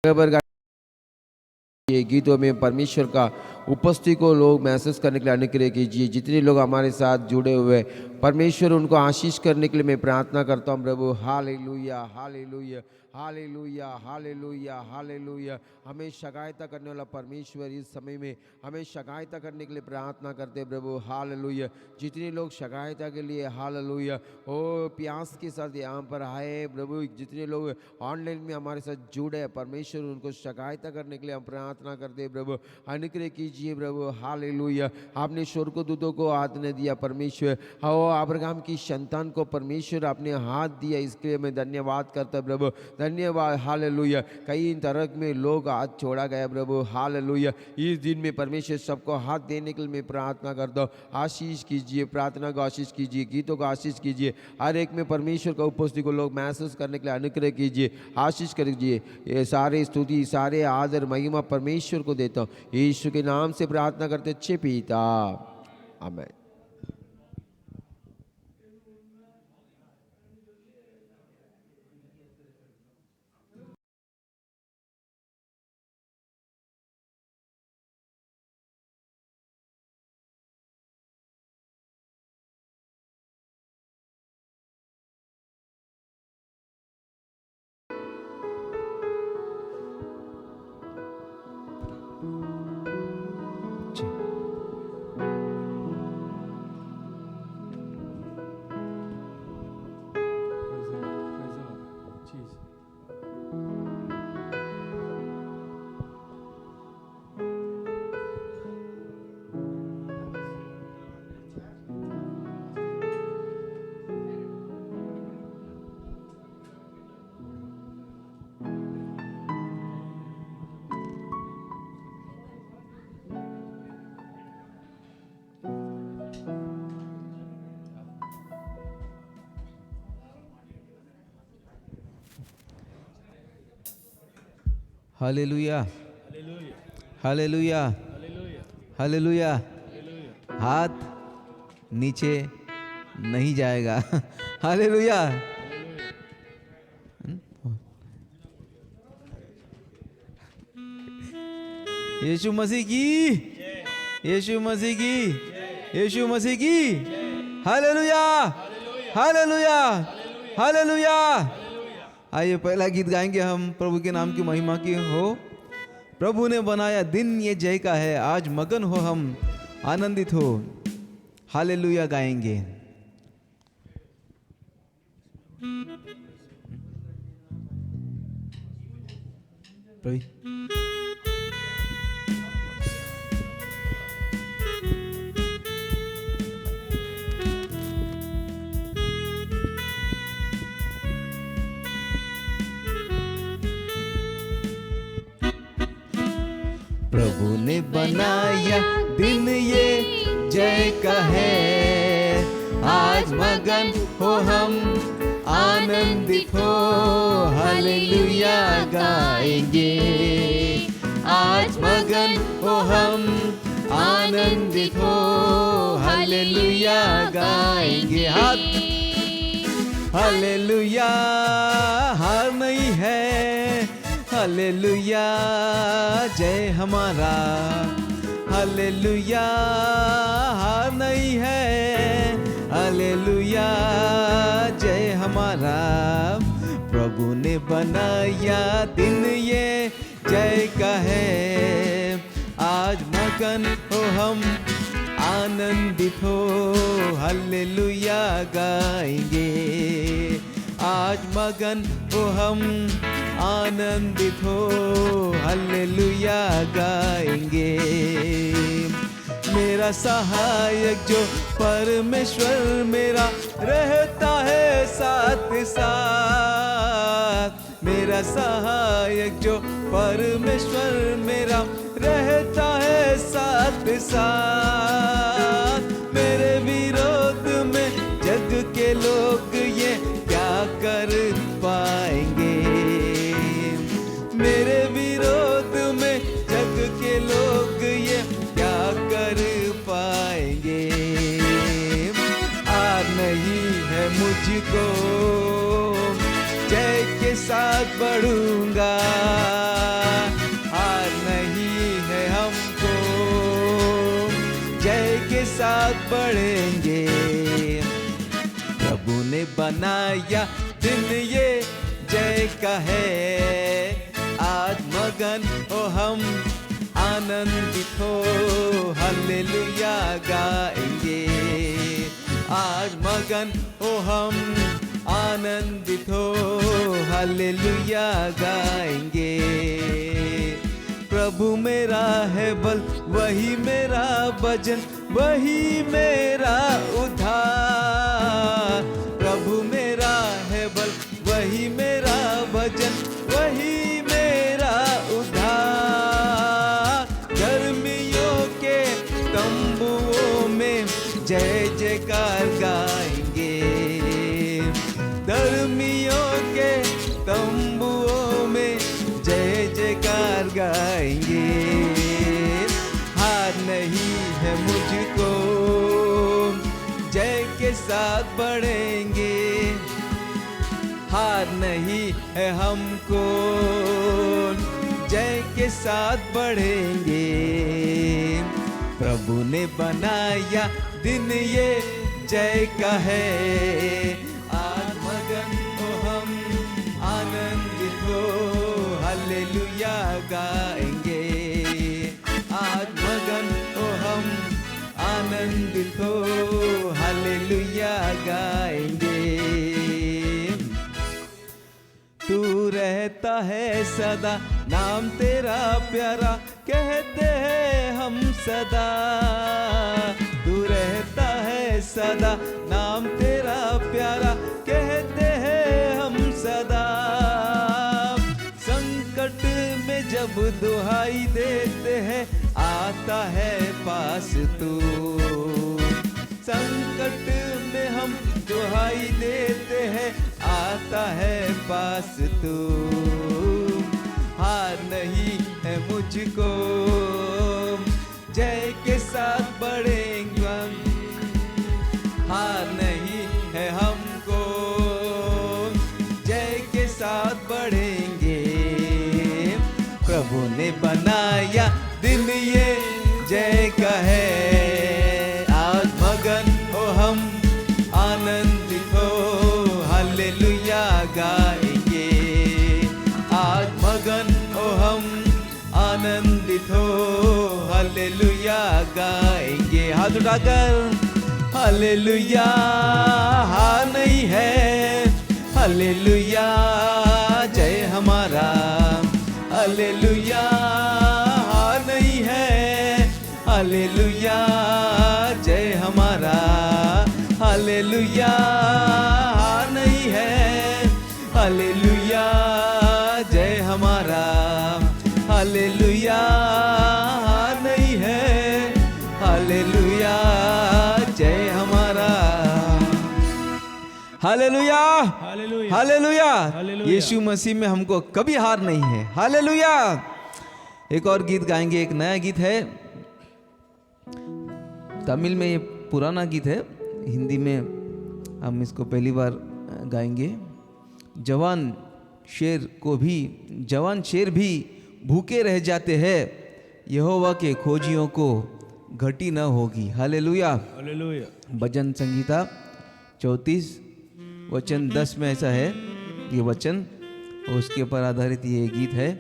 ये गीतों में परमेश्वर का उपस्थिति को लोग महसूस करने के लिए अनुग्रह कीजिए। जितने लोग हमारे साथ जुड़े हुए परमेश्वर उनको आशीष करने के लिए मैं प्रार्थना करता हूँ प्रभु। Hallelujah hallelujah hallelujah hallelujah hallelujah. हमें सहायता करने वाला परमेश्वर इस समय में हमें सहायता करने के लिए प्रार्थना करते प्रभु। हालेलुया। जितने लोग सहायता के लिए हालेलुया ओ प्यास के साथ यहाँ पर आए प्रभु, जितने लोग ऑनलाइन में हमारे साथ जुड़े परमेश्वर उनको सहायता करने के लिए हम प्रार्थना करते प्रभु। अनुग्रह कीजिए प्रभु। हालेलुया। आपने स्वर्गदूतों को आज्ञा दिया परमेश्वर, हो अब्राहम की संतान को परमेश्वर अपने हाथ दिया, इसके लिए मैं धन्यवाद करता प्रभु। धन्यवाद। हालेलुया। कई तरह में लोग हाथ छोड़ा गया प्रभु। हालेलुया। इस दिन में परमेश्वर सबको हाथ देने के लिए मैं प्रार्थना करता हूँ। आशीष कीजिए, प्रार्थना को आशीष कीजिए, गीतों को आशीष कीजिए। हर एक में परमेश्वर का उपस्थिति को लोग महसूस करने के लिए अनुग्रह कीजिए, आशीष कीजिए। ये सारे स्तुति सारे आदर महिमा परमेश्वर को देता हूँ। यीशु के नाम से प्रार्थना करते अच्छे पिता, आमीन। Hallelujah hallelujah hallelujah. हाथ नीचे नहीं जाएगा। हालेलुया। यीशु मसीह की, यीशु मसीह की, यीशु मसीह की। Hallelujah hallelujah hallelujah. आइए पहला गीत गाएंगे हम, प्रभु के नाम की महिमा की हो। प्रभु ने बनाया दिन ये जय का है, आज मगन हो हम आनंदित हो। हालेलुया गाएंगे। प्रभु ने बनाया दिन ये जय का है, आज मगन हो हम आनंदित हो। हालेलुया गाएंगे, आज मगन हो हम आनंदित हो। हालेलुया गाएंगे। हाथ हालेलुया। हार नहीं है। हालेलुया जय हमारा। हालेलुया हार नहीं है। हालेलुया जय हमारा। प्रभु ने बनाया दिन ये जय का है, आज मगन हो हम आनंदित हो। हालेलुया गाएंगे, आज मगन हो हम आनंदित हो। हालेलुया गाएंगे। मेरा सहायक जो परमेश्वर मेरा रहता है साथ साथ। मेरा सहायक जो परमेश्वर मेरा रहता है साथ साथ। मेरे विरोध में जग के लोग ये क्या कर पाएंगे। मेरे विरोध में जग के लोग ये क्या कर पाएंगे। हार नहीं है मुझको, जय के साथ बढ़ूंगा। बनाया दिन ये जय का है। आज मगन हो हम आनंदित हो हालेलुया गाएंगे। आज मगन हो हम आनंदित हो हालेलुया गाएंगे। प्रभु मेरा है बल वही मेरा भजन वही मेरा उद्धार। प्रभु मेरा है बल वही मेरा भजन वही मेरा उद्धार। गर्मियों के तंबुओं में जय जयकार गाएंगे। गर्मियों के तंबुओं में जय जयकार गाएंगे। हार नहीं है मुझको जय के साथ बढ़ेंगे। हार नहीं है हमको जय के साथ बढ़ेंगे। प्रभु ने बनाया दिन ये जय का है। आज मगन हो हम आनंदित हो हालेलुया गाएंगे। आज मगन हो हम आनंदित हो हालेलुया गाएंगे। तू रहता है सदा नाम तेरा प्यारा कहते हैं हम सदा। तू रहता है सदा नाम तेरा प्यारा कहते हैं हम सदा। संकट में जब दुहाई देते हैं आता है पास तू। संकट में हम दुहाई देते हैं आता है पास तू। हार नहीं है मुझको जय के साथ बढ़ेंगे। हार नहीं है हमको जय के साथ बढ़ेंगे। प्रभु ने बनाया दिन ये जय का है। आज मगन हो हम आनंदित हो हालेलुया गाएंगे। आज मगन हो हम आनंदित हो हालेलुया गाएंगे। हाथ उठाकर हालेलुया हार नहीं है हालेलुया जय हमारा। हालेलुया हार नहीं है हालेलुया जय हमारा। हालेलुया हार नहीं है हालेलुया जय हमारा। हालेलुया हार नहीं है हालेलुया जय हमारा। Hallelujah hallelujah. यीशु मसीह में हमको कभी हार नहीं है। हालेलुया। एक और गीत गाएंगे। एक नया गीत है तमिल में, ये पुराना गीत है। हिंदी में हम इसको पहली बार गाएंगे। जवान शेर भी भूखे रह जाते हैं यहोवा के खोजियों को घटी न होगी। हालेलुया। भजन संगीता 34 वचन 10 में ऐसा है ये वचन, उसके ऊपर आधारित ये गीत है।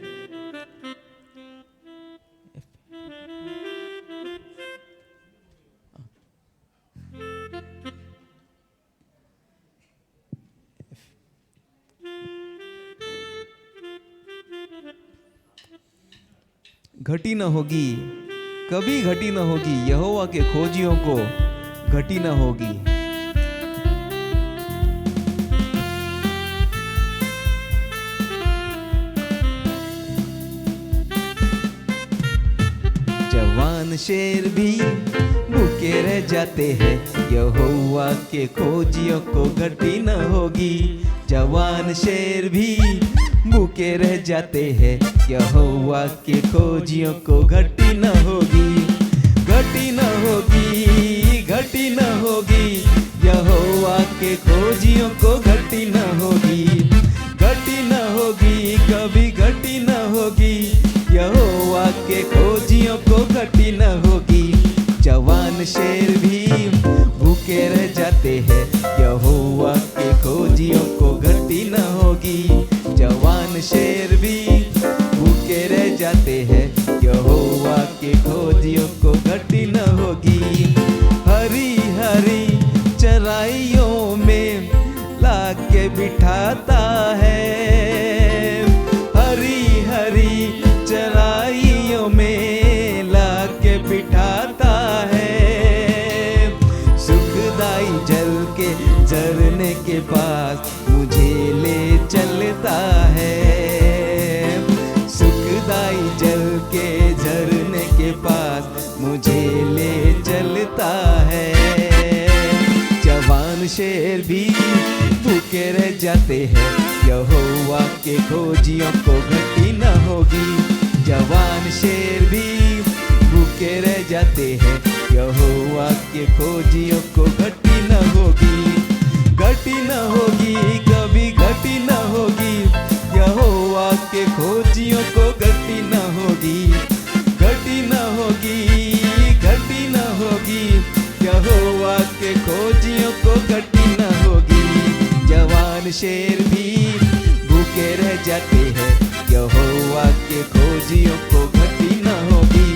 घटी न होगी, कभी घटी न होगी, यहोवा के खोजियों को घटी न होगी। जवान शेर भी भूखे रह जाते हैं, यहोवा के खोजियों को घटी न होगी। जवान शेर भी भूखे रह जाते हैं, यहोवा के खोजियों को घटी न होगी। घटी न होगी, घटी न होगी, यहोवा के खोजियों को घटी न होगी। घटी न होगी, कभी घटी न होगी, यहोवा के खोजियों को घटी न होगी। जवान शेर भी भूखे रह जाते हैं, यहोवा के खोज खोजियों को घटी न होगी। हरी हरी चराइयों में लाके बिठाता है, हरी हरी चराइयों में लाके बिठाता है। सुखदाई जल के झरने के पास मुझे ले चलता है, सुखदाई जल के झरने के पास मुझे ले चलता है। जवान शेर भी भूखे रह जाते हैं, यहोवा के खोजियों को घटी न होगी। जवान शेर भी भूखे रह जाते हैं, यहोवा के खोजियों को घटी न होगी। घटी न होगी, कभी घटी न होगी, यहोवा के खोजियों को घटी न होगी। घटी न होगी, घटी न होगी, यहोवा के खोजियों को घटी न होगी। जवान शेर भी भूखे रह जाते हैं, यहोवा के खोजियों को घटी न होगी।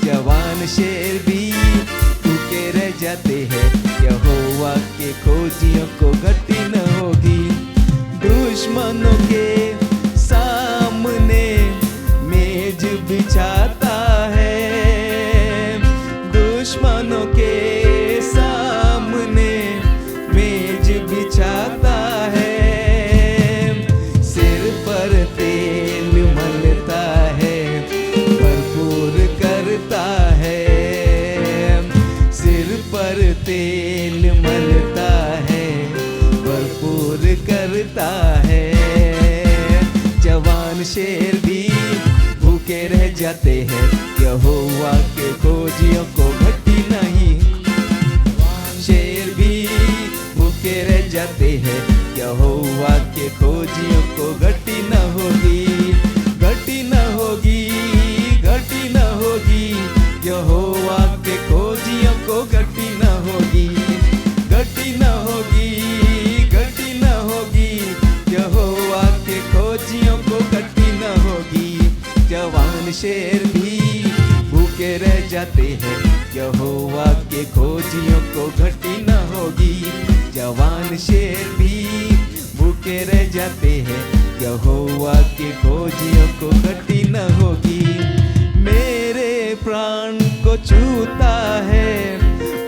जवान शेर भी भूखे रह जाते हैं, यहोवा के खोजियों को घटी न होगी। दुश्मनों के सामने मेज बिछाता है, दुश्मनों के सामने मेज बिछाता है। सिर पर तेल मलता है, भरपूर करता है, सिर पर तेल मलता है, भरपूर करता है। जवान शेर भी भूखे रह जाते हैं, यहोवा के खोजियों को घटी नहीं। शेर भी भूखे रह जाते हैं, यहोवा के खोजियों को घटी न होगी। घटी न होगी, घटी न होगी, यहोवा के खोजियों को घटी न होगी। घटी न होगी, घटी न होगी, यहोवा के खोजियों को घटी न होगी। जवान शेर भी भूखे रह जाते हैं, यहोवा के खोजियों को घटी न होगी। जवान शेर भी भूखे रह जाते हैं, यहोवा के खोजियों को घटी न होगी। मेरे प्राण को छूता है,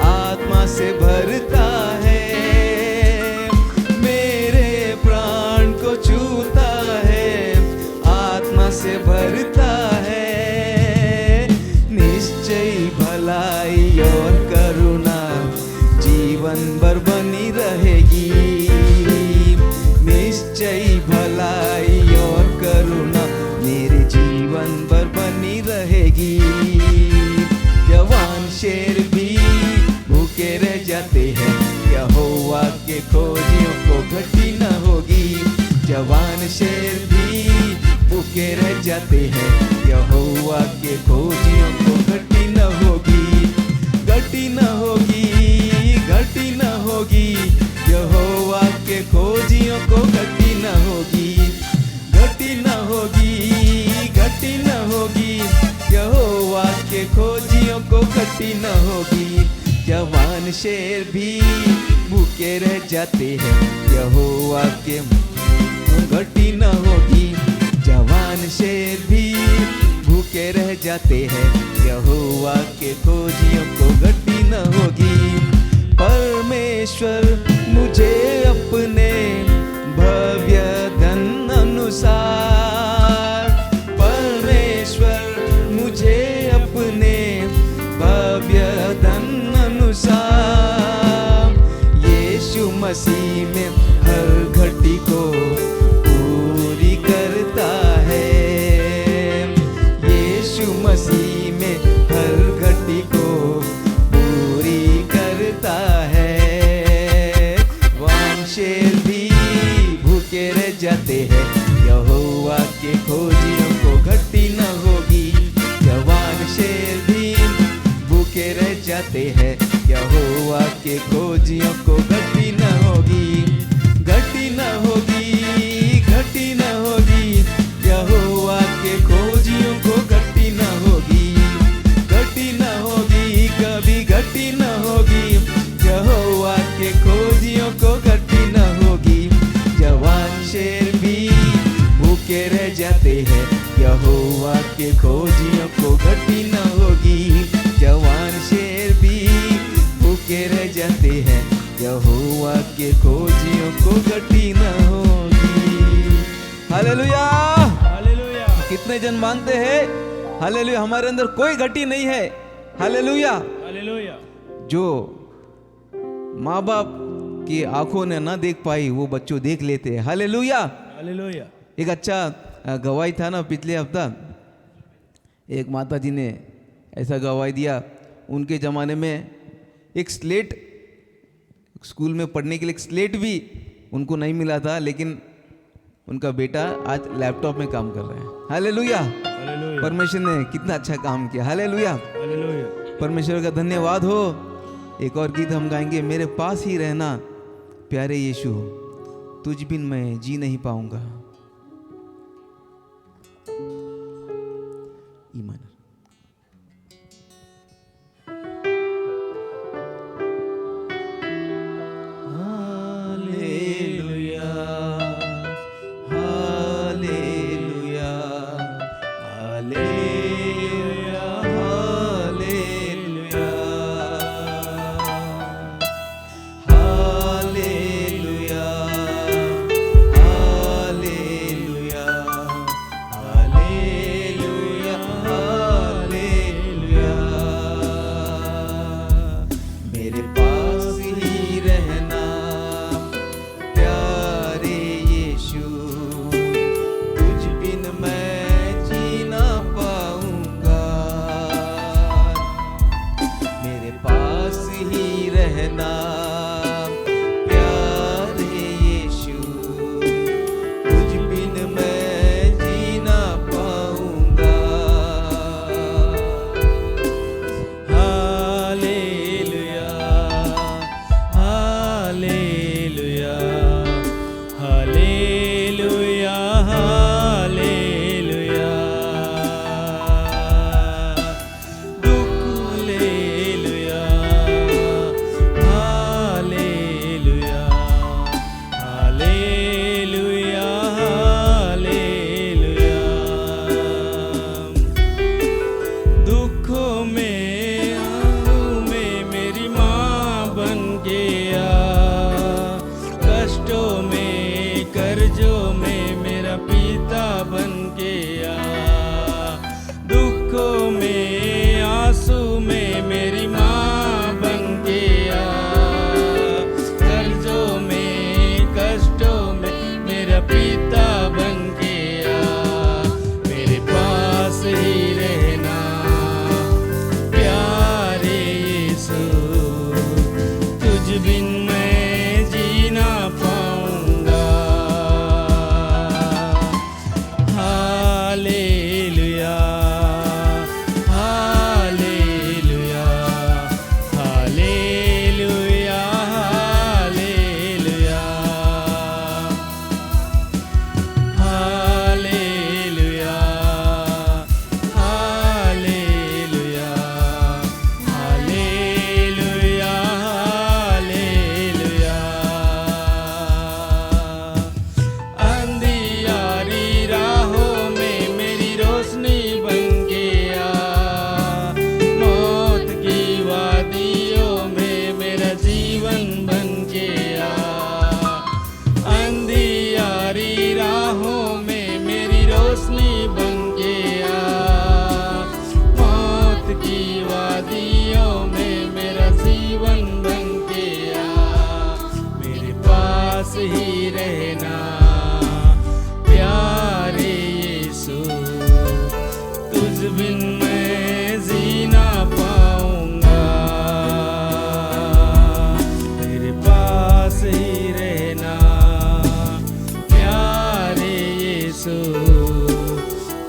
आत्मा से भरता है, मेरे प्राण को छूता है, आत्मा से भरता है। निश्चय भलाई और करुणा जीवन भर बनी रहेगी, निश्चय भलाई और करुणा मेरे जीवन भर बनी रहेगी। जवान शेर भी भूखे रह जाते हैं, यहोवा के खोजियों को घटी न होगी। जवान शेर भी भूखे रह जाते हैं, यहोवा के खोजियों को घटी न होगी। घटी न होगी, घटी न होगी, यहोवा के खोजियों को घटी न होगी। घटी न होगी, घटी न होगी, यहोवा के खोजियों को घटी न होगी। जवान शेर भी भूखे रह जाते हैं, यहोवा के घटी न होगी। जवान शेर भी भूखे रह जाते हैं, यहोवा के खोजियों को घटी न होगी। परमेश्वर मुझे अपने भव्य धन अनुसार, परमेश्वर मुझे अपने भव्य धन अनुसार, यीशु मसीह में हर घटी को पूरी करता है, यीशु मसीह में हर घटी को पूरी करता है। जवान शेर भी भूखे रह जाते हैं, यहोवा के खोजियों को घटी न होगी। जवान शेर भी भूखे रह जाते हैं, यहोवा के खोजियों को घटी न होगी। घटी न होगी, घटी न होगी, यहोवा के खोजियों को घटी न होगी। घटी न हैं, यहोवा के खोजियों को घटी न होगी। जवान शेर भी भूखे रह जाते हैं, यहोवा के खोजियों को घटी न होगी। हालेलुया, हालेलुया, कितने जन मानते हैं हालेलुया हमारे अंदर कोई घटी नहीं है। हालेलुया, हालेलुया, जो माँ बाप की आंखों ने ना देख पाई वो बच्चों देख लेते हैं। हालेलुया। हालेलुया, एक अच्छा गवाही था ना पिछले हफ्ता, एक माता जी ने ऐसा गवाही दिया, उनके ज़माने में एक स्लेट, स्कूल में पढ़ने के लिए एक स्लेट भी उनको नहीं मिला था, लेकिन उनका बेटा आज लैपटॉप में काम कर रहा है। हालेलुया, हालेलुया, परमेश्वर ने कितना अच्छा काम किया। Hallelujah, hallelujah. परमेश्वर का धन्यवाद हो। एक और गीत हम गाएंगे, मेरे पास ही रहना प्यारे यीशु, तुझ बिन मैं जी नहीं पाऊंगा। ईमान। Hallelujah, hallelujah, hallelujah, hallelujah, hallelujah, hallelujah, hallelujah, hallelujah. मेरे पास ही रहना प्यारे यीशु, तुझ बिन मैं जी ना पाऊंगा। मेरे पास ही रहना प्यारे यीशु, तुझ बिन मैं जी ना पाऊंगा। Hallelujah, hallelujah, hallelujah, hallelujah. दुख लेलुया, हालेलुया, हालेलुया, हालेलुया। दुखों में आंसू में मेरी माँ बन गया, कष्टों में कर्जों में मेरा पिता बन गया। दुखों में आंसू में मेरी माँ बन गया, कर्जों में कष्टों में मेरा पिता बन गया। मेरे पास ही रहना प्यारे यीशु, तुझ बिन मैं जी ना पाऊंगा। Hallelujah, hallelujah, hallelujah, hallelujah, hallelujah, hallelujah, hallelujah, hallelujah. अंधियारी राहों में मेरी रोशनी बन गया, मौत की वादियों में मेरा जीवन बन गया। अंधियारी राहों में मेरी रोशनी बन गया, मौत की वादियों में मेरा जीवन बन गया। मेरे पास ही रहना प्यारे यीशु, तुझ बिन मैं जी ना पाऊंगा। मेरे पास ही रहना प्यारे यीशु,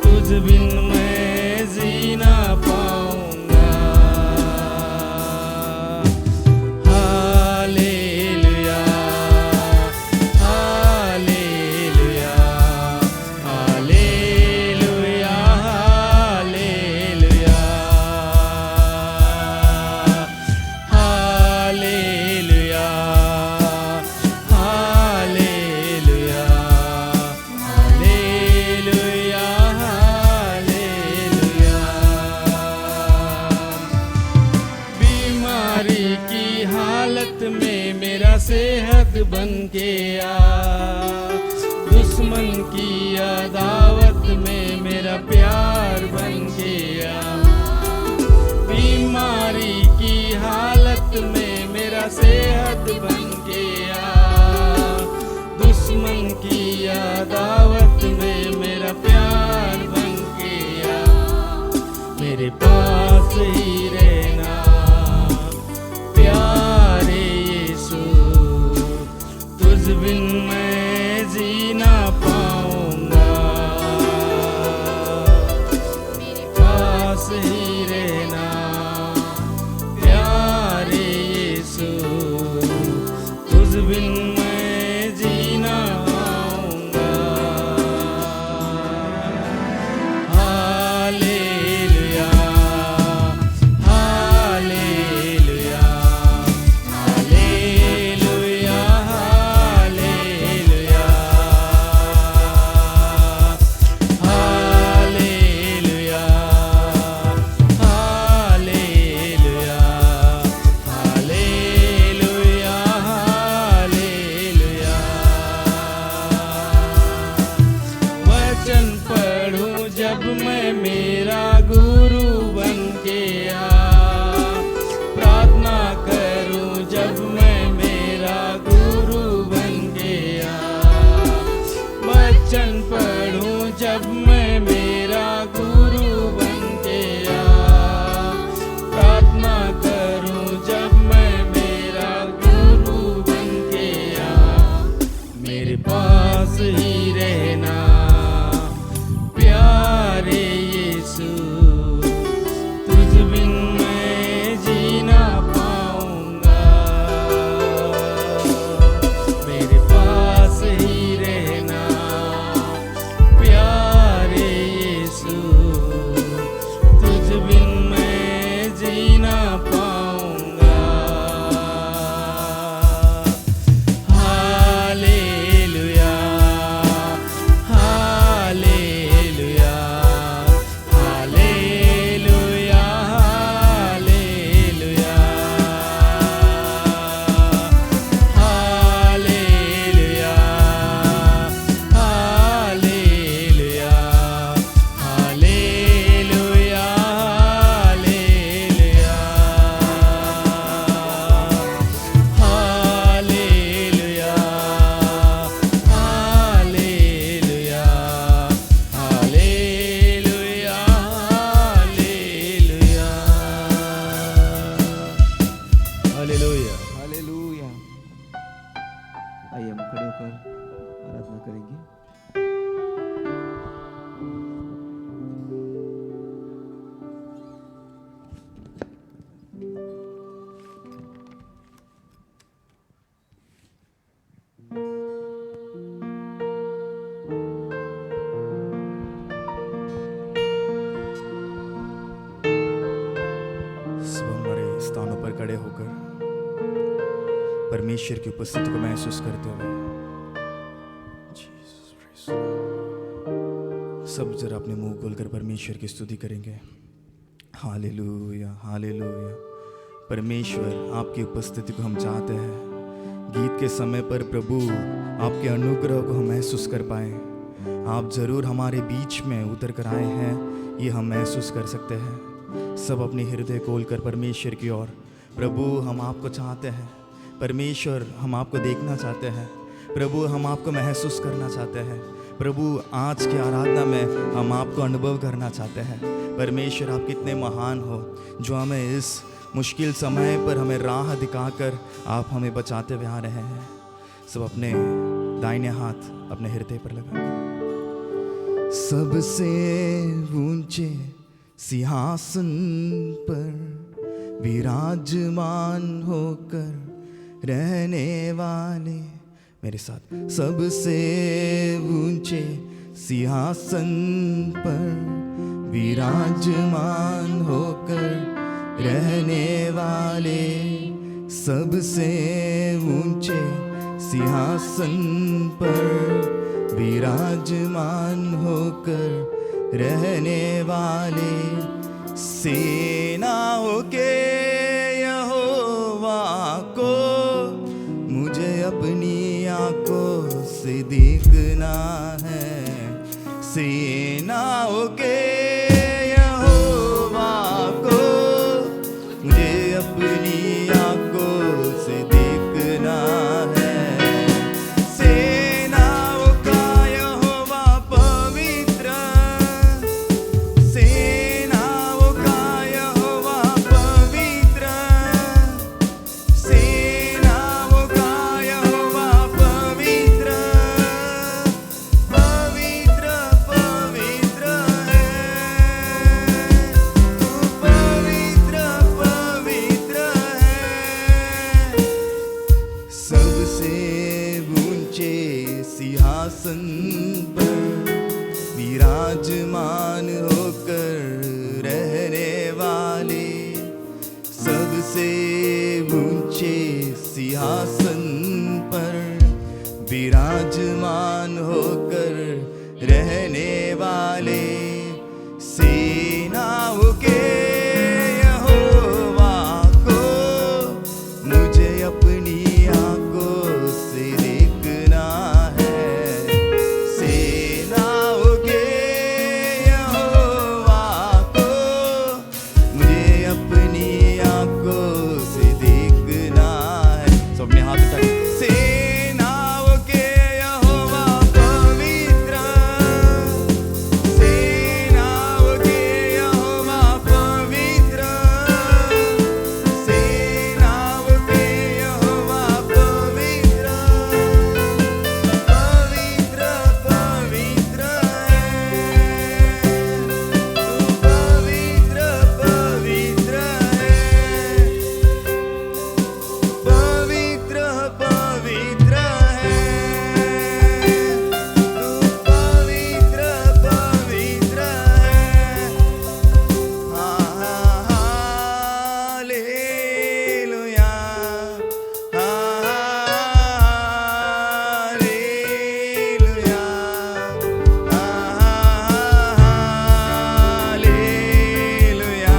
तुझ बिन मैं जी ना पाऊंगा। Hallelujah, hallelujah, hallelujah, hallelujah, hallelujah, hallelujah, hallelujah, के आ, दुश्मन की अदावत में मेरा प्यार बन के आ, बीमारी की हालत में मेरा सेहत बन के आ, दुश्मन की अदावत में मेरा प्यार बन के आ, मेरे पास ही रहना प्यारे यीशु, तुझ बिन मैं जी ना पाऊंगा, मेरे पास ही रहना प्यारे यीशु, तुझ बिन मैं जी ना पाऊंगा। Hallelujah, hallelujah, hallelujah, hallelujah, hallelujah, hallelujah, hallelujah, hallelujah. वचन पढ़ूं जब मैं मेरा गुरु बन के आ, प्रार्थना करूं जब मैं मेरा गुरु बन के आ, वचन पढ़ूं जब मैं मेरा गुरु बन के आ, प्रार्थना करूं जब मैं मेरा गुरु बन के आ, मेरे पास ही रहना प्यारे यीशु, तुझ बिन मैं जी ना पाऊंगा, मेरे पास ही रहना प्यारे यीशु, तुझ बिन मैं जी ना पाऊंगा। Hallelujah, hallelujah, hallelujah, hallelujah, hallelujah, hallelujah, hallelujah, hallelujah, hallelujah, hallelujah, hallelujah, hallelujah, hallelujah. Hallelujah. आइए हम खड़े होकर आराधना करेंगे। सब हमारे स्थानों पर खड़े होकर परमेश्वर की उपस्थिति को महसूस करते हुए Jesus Christ. सब जरा अपने मुंह खोलकर परमेश्वर की स्तुति करेंगे। Hallelujah, hallelujah. परमेश्वर, आपकी उपस्थिति को हम चाहते हैं। गीत के समय पर प्रभु आपके अनुग्रह को हम महसूस कर पाए। आप जरूर हमारे बीच में उतर कर आए हैं, ये हम महसूस कर सकते हैं। सब अपने हृदय खोलकर परमेश्वर की ओर, प्रभु हम आपको चाहते हैं। परमेश्वर, हम आपको देखना चाहते हैं। प्रभु, हम आपको महसूस करना चाहते हैं। प्रभु, आज की आराधना में हम आपको अनुभव करना चाहते हैं। परमेश्वर, आप कितने महान हो, जो हमें इस मुश्किल समय पर हमें राह दिखाकर आप हमें बचाते हुए आ रहे हैं। सब अपने दाहिने हाथ अपने हृदय पर लगा। सबसे ऊंचे सिंहासन पर विराजमान होकर रहने वाले, मेरे साथ, सबसे ऊंचे सिंहासन पर विराजमान होकर रहने वाले, सबसे ऊंचे सिंहासन पर विराजमान होकर रहने वाले, सेनाओं के यहोवा को मुझे अपनी से देखना है, सेनाओं के यहोवा को मुझे अपनी आंखों से देखना है। सेनाओं का यहोवा पवित्र, सेनाओं का यहोवा पवित्र, सेनाओं का यहोवा पवित्र, पवित्र पवित्र है, तू पवित्र पवित्र है। सबसे ऊंचे सिंहासन पर विराजमान होकर रहने वाले, सबसे ऊंचे सिंहासन पर विराजमान होकर रहने वाले, सेनाओं के यहोवा को मुझे अपनी आंखों से देखना है। सेनाओं के यहोवा को मुझे अपनी आंखों से देखना है। सब अपने हाथ उठाए। सेनाओं के यहोवा पवित्र, सेनाओं के यहोवा पवित्र, सेनाओं के यहोवा पवित्र, पवित्र पवित्र है, तू पवित्र पवित्र है, पवित्र पवित्र है, तू पवित्र पवित्र है। Hallelujah, hallelujah, hallelujah,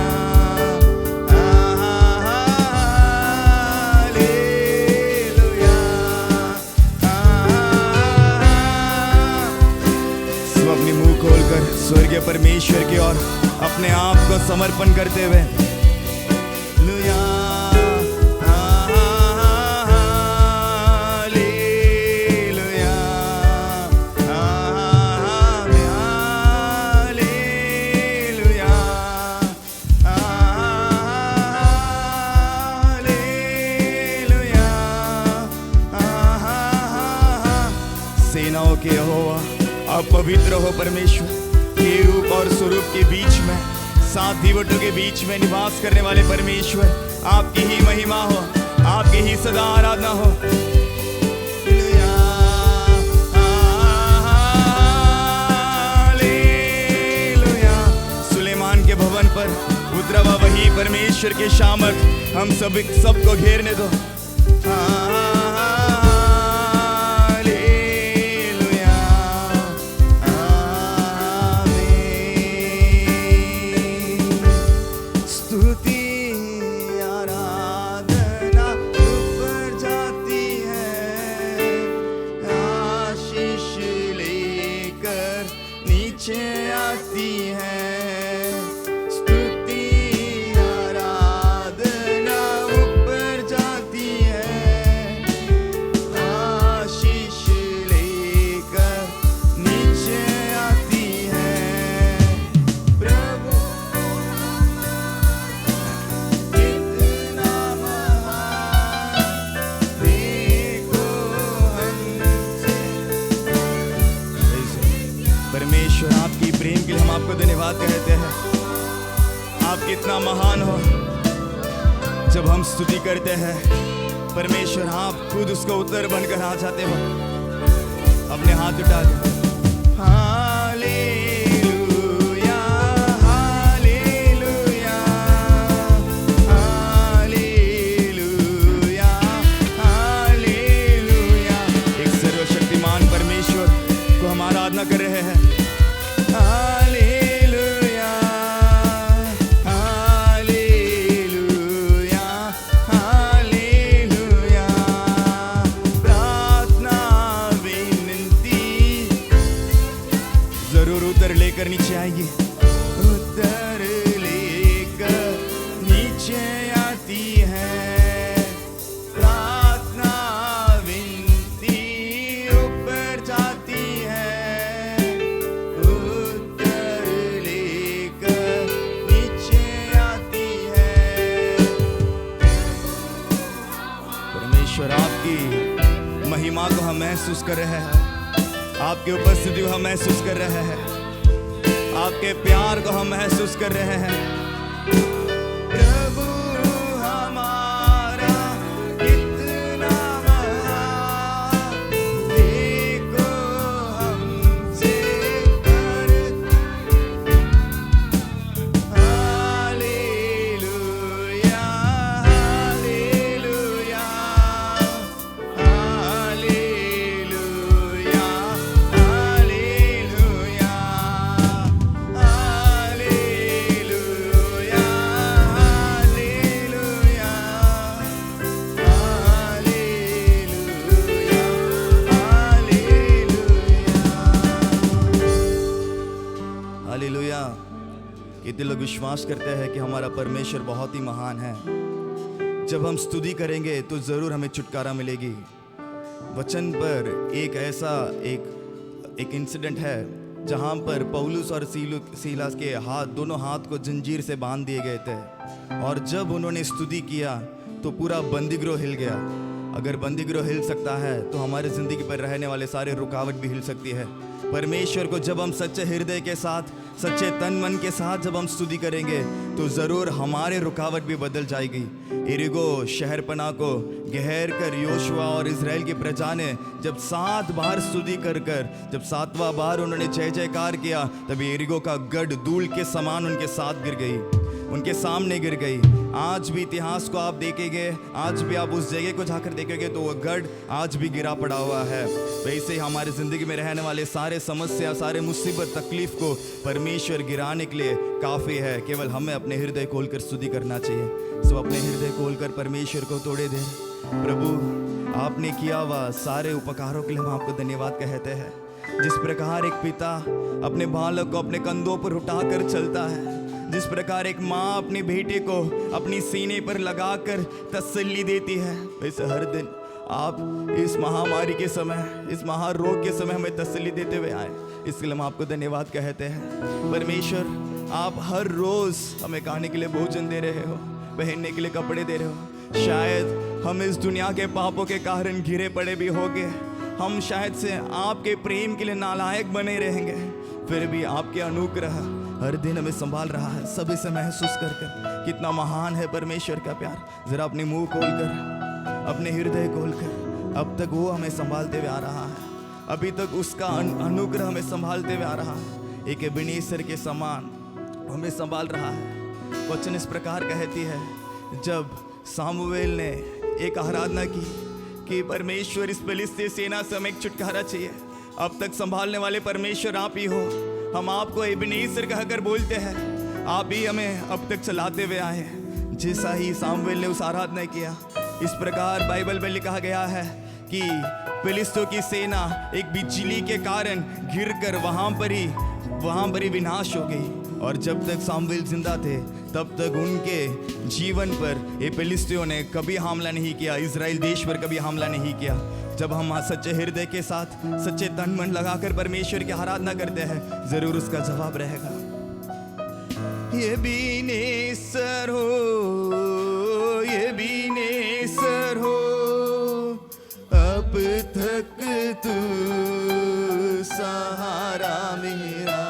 hallelujah. सब अपने मुंह खोलकर स्वर्गीय परमेश्वर की ओर अपने आप को समर्पण करते हुए लुया, हालेलुया, हालेलुया, हालेलुया। सेनाओं के यहोवा, आप पवित्र हो परमेश्वर, के रूप और स्वरूप के बीच में, सात दीवटों के बीच में निवास करने वाले परमेश्वर, आपकी ही महिमा हो, आपकी ही सदा आराधना हो। हालेलुया। सुलेमान के भवन पर उतरा हुआ वही परमेश्वर के शामक हम सबको घेरने दो। हालेलुया, आमीन। स्तुति आराधना ऊपर जाती है, आशीष लेकर नीचे आती है। स्तुति आराधना ऊपर जाती है, आशीष लेकर नीचे आती है। प्रभु कितना महान, देखो हमसे। परमेश्वर, आपकी प्रेम के लिए हम आपको धन्यवाद कहते हैं। आप कितना महान हो। जब हम स्तुति करते हैं परमेश्वर, आप खुद उसका उत्तर बनकर आ जाते हो। अपने हाथ उठा दो। Hallelujah, hallelujah, hallelujah, hallelujah. एक सर्वशक्तिमान परमेश्वर को हम आराधना कर रहे हैं। Hallelujah, hallelujah, hallelujah. प्रार्थना विनती उत्तर लेकर नीचे आती है, प्रार्थना विनती ऊपर जाती है, उत्तर लेकर नीचे आती है। परमेश्वर आपकी महिमा को हम महसूस कर रहे हैं, आपकी उपस्थिति को हम महसूस कर रहे हैं, आपके प्यार को हम महसूस कर रहे हैं। प्रभु हमारा कितना महान, देखो हमसे कर। Hallelujah, hallelujah, hallelujah, hallelujah, hallelujah, hallelujah. कितने लोग विश्वास करते हैं कि हमारा परमेश्वर बहुत ही महान है। जब हम स्तुति करेंगे तो ज़रूर हमें छुटकारा मिलेगी। वचन पर एक ऐसा एक इंसिडेंट है जहाँ पर पौलुस और सीलास के दोनों हाथ को जंजीर से बांध दिए गए थे, और जब उन्होंने स्तुति किया तो पूरा बंदीगृह हिल गया। अगर बंदीगृह हिल सकता है तो हमारे ज़िंदगी पर रहने वाले सारे रुकावट भी हिल सकती है। परमेश्वर को जब हम सच्चे हृदय के साथ, सच्चे तन मन के साथ जब हम स्तुति करेंगे तो ज़रूर हमारे रुकावट भी बदल जाएगी। यरीहो शहरपना को घेर कर योशुआ और इज़राइल की प्रजा ने जब 7 बार स्तुति कर जब 7वां बार उन्होंने जय जयकार किया, तब यरीहो का गढ़ धूल के समान उनके साथ गिर गई, उनके सामने गिर गई। आज भी इतिहास को आप देखेंगे, आज भी आप उस जगह को जाकर देखेंगे तो वह गढ़ आज भी गिरा पड़ा हुआ है। वैसे ही हमारे ज़िंदगी में रहने वाले सारे समस्या, सारे मुसीबत, तकलीफ को परमेश्वर गिराने के लिए काफ़ी है। केवल हमें अपने हृदय खोलकर स्तुति करना चाहिए। सो अपने हृदय खोलकर परमेश्वर को तोड़े दें। प्रभु, आपने किया हुआ सारे उपकारों के लिए हम आपको धन्यवाद कहते हैं। जिस प्रकार एक पिता अपने बालक को अपने कंधों पर उठाकर चलता है, जिस प्रकार एक माँ अपनी बेटे को अपनी सीने पर लगाकर तसल्ली देती है, वैसे हर दिन आप इस महामारी के समय, इस महारोग के समय हमें तसल्ली देते हुए आए। इसके लिए हम आपको धन्यवाद कहते हैं। परमेश्वर, आप हर रोज़ हमें खाने के लिए भोजन दे रहे हो, पहनने के लिए कपड़े दे रहे हो। शायद हम इस दुनिया के पापों के कारण घिरे पड़े भी होंगे, हम शायद से आपके प्रेम के लिए नालायक बने रहेंगे, फिर भी आपके अनुग्रह हर दिन हमें संभाल रहा है। सभी से महसूस कर कितना महान है परमेश्वर का प्यार। ज़रा अपने मुंह खोलकर, अपने हृदय खोलकर, अब तक वो हमें संभालते हुए आ रहा है, अभी तक उसका अनुग्रह हमें संभालते हुए आ रहा है। एक एबेनेज़र के समान हमें संभाल रहा है। वचन इस प्रकार कहती है, जब सामुएल ने एक आराधना की कि परमेश्वर, इस फिलिस्ती सेना से हमें एक छुटकारा चाहिए, अब तक संभालने वाले परमेश्वर आप ही हो। हम आपको एबेनेज़र कहकर बोलते हैं, आप ही हमें अब तक चलाते हुए आए हैं। जैसा ही सामुएल ने उस आराधना किया, इस प्रकार बाइबल में लिखा गया है कि फिलिस्तियों की सेना एक बिजली के कारण गिरकर वहाँ पर ही विनाश हो गई। और जब तक सामुएल जिंदा थे तब तक उनके जीवन पर ये फिलिस्तियों ने कभी हमला नहीं किया, इज़राइल देश पर कभी हमला नहीं किया। जब हम सच्चे हृदय के साथ, सच्चे तन मन लगाकर परमेश्वर की आराधना करते हैं, जरूर उसका जवाब रहेगा। ये एबेनेज़र हो, ये एबेनेज़र हो, अब तक तू सहारा मेरा।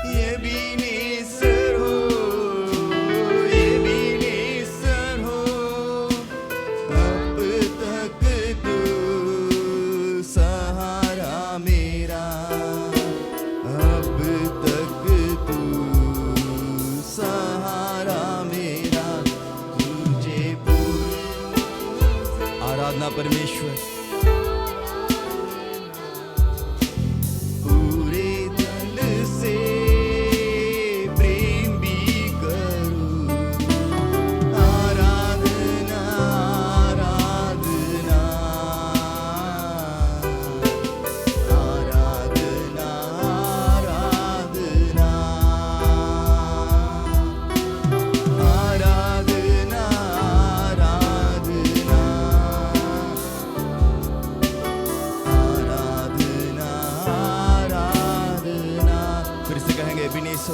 ये एबेनेज़र हो, ये एबेनेज़र हो, अब तक तू सहारा मेरा, अब तक तू सहारा मेरा, तुझे आराधना परमेश्वर।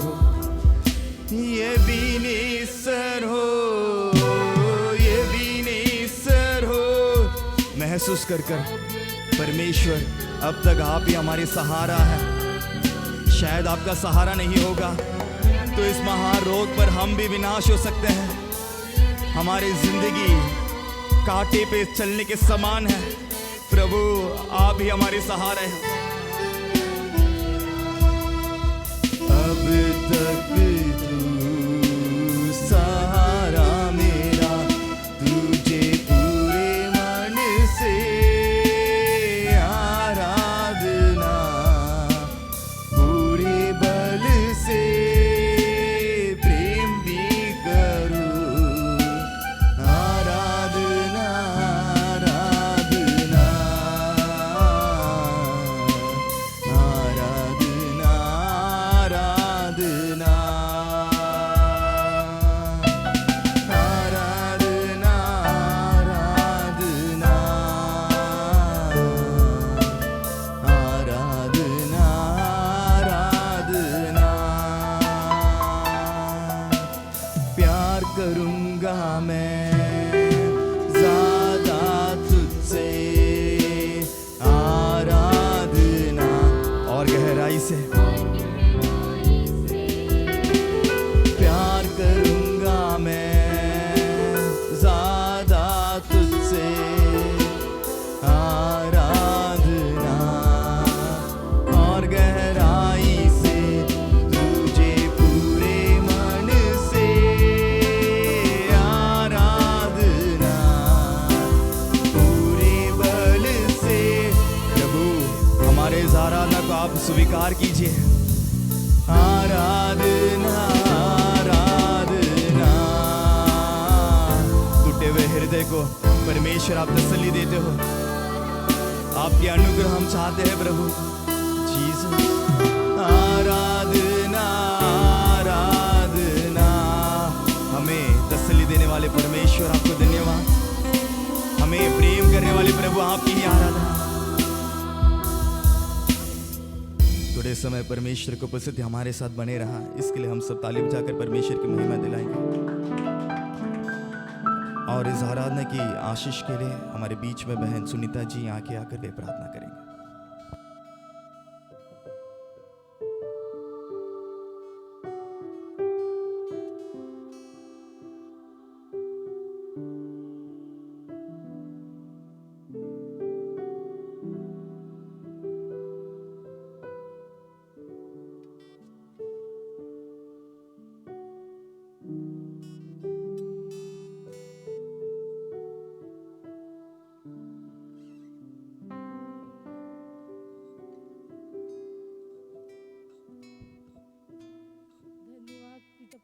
प्रभु। ये बीनेसर हो, ये बीनेसर हो। महसूस कर परमेश्वर अब तक आप ही हमारे सहारा है। शायद आपका सहारा नहीं होगा तो इस महारोग पर हम भी विनाश हो सकते हैं। हमारी जिंदगी कांटे पे चलने के समान है। प्रभु आप ही हमारे सहारे हैं। अब तक तू सहारा मेरा, तुझे पूरे मन से आराधना, पूरे बल से प्रेम भी करूं। आराधना आराधना आराधना आराधना आराधना आराधना आराधना आराधना। प्यार करूंगा मैं ज्यादा तुझसे, आराधना और गहराई से प्यार करूंगा मैं ज्यादा तुझसे, आराधना और गहराई से तुझे पूरे मन से, आराधना पूरे बल से। प्रभु हमारे इस आराधना को आप स्वीकार कीजिए। आराधना आराधना। टूटे हुए हृदय को परमेश्वर आप तसल्ली देते हो। आपके अनुग्रह हम चाहते हैं प्रभु। जीसस आराधना आराधना। हमें तसल्ली देने वाले परमेश्वर आपको धन्यवाद। हमें प्रेम करने वाले प्रभु आपकी ही आराधना। थोड़े समय परमेश्वर को उपस्थिति हमारे साथ बने रहा, इसके लिए हम सब ताली बजाकर परमेश्वर की महिमा दिलाएंगे। और इस आराधना की आशीष के लिए हमारे बीच में बहन सुनीता जी आके आकर वे प्रार्थना करेंगे।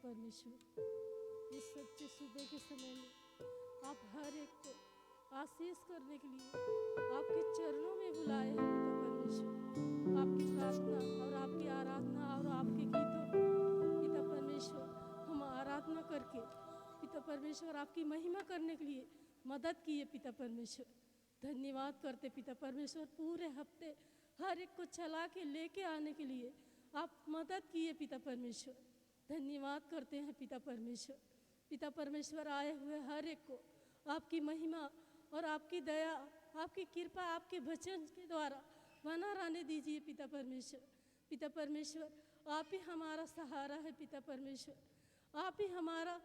परमेश्वर, इस सच्चे सुबह के समय में आप हर एक को आशीष करने के लिए आपके चरणों में बुलाए हैं पिता परमेश्वर। आपकी प्रार्थना और आपकी आराधना और आपके गीतों को पिता परमेश्वर हम आराधना करके पिता परमेश्वर आपकी महिमा करने के लिए मदद किए पिता परमेश्वर। धन्यवाद करते पिता परमेश्वर। पूरे हफ्ते हर एक को चला के लेके आने के लिए आप मदद किए पिता परमेश्वर। धन्यवाद करते हैं पिता परमेश्वर। पिता परमेश्वर आए हुए हर एक को आपकी महिमा और आपकी दया, आपकी कृपा, आपके वचन के द्वारा बना रहने दीजिए पिता परमेश्वर। पिता परमेश्वर आप ही हमारा सहारा है पिता परमेश्वर। आप ही हमारा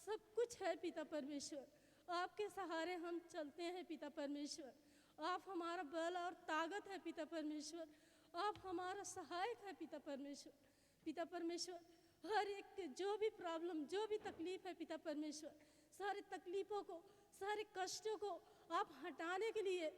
सब कुछ है पिता परमेश्वर। आपके सहारे हम चलते हैं पिता परमेश्वर। आप हमारा बल और ताकत है पिता परमेश्वर। आप हमारा सहायक है पिता परमेश्वर। पिता परमेश्वर हर एक के जो भी प्रॉब्लम, जो भी तकलीफ है पिता परमेश्वर, सारे तकलीफों को, सारे कष्टों को आप हटाने के लिए,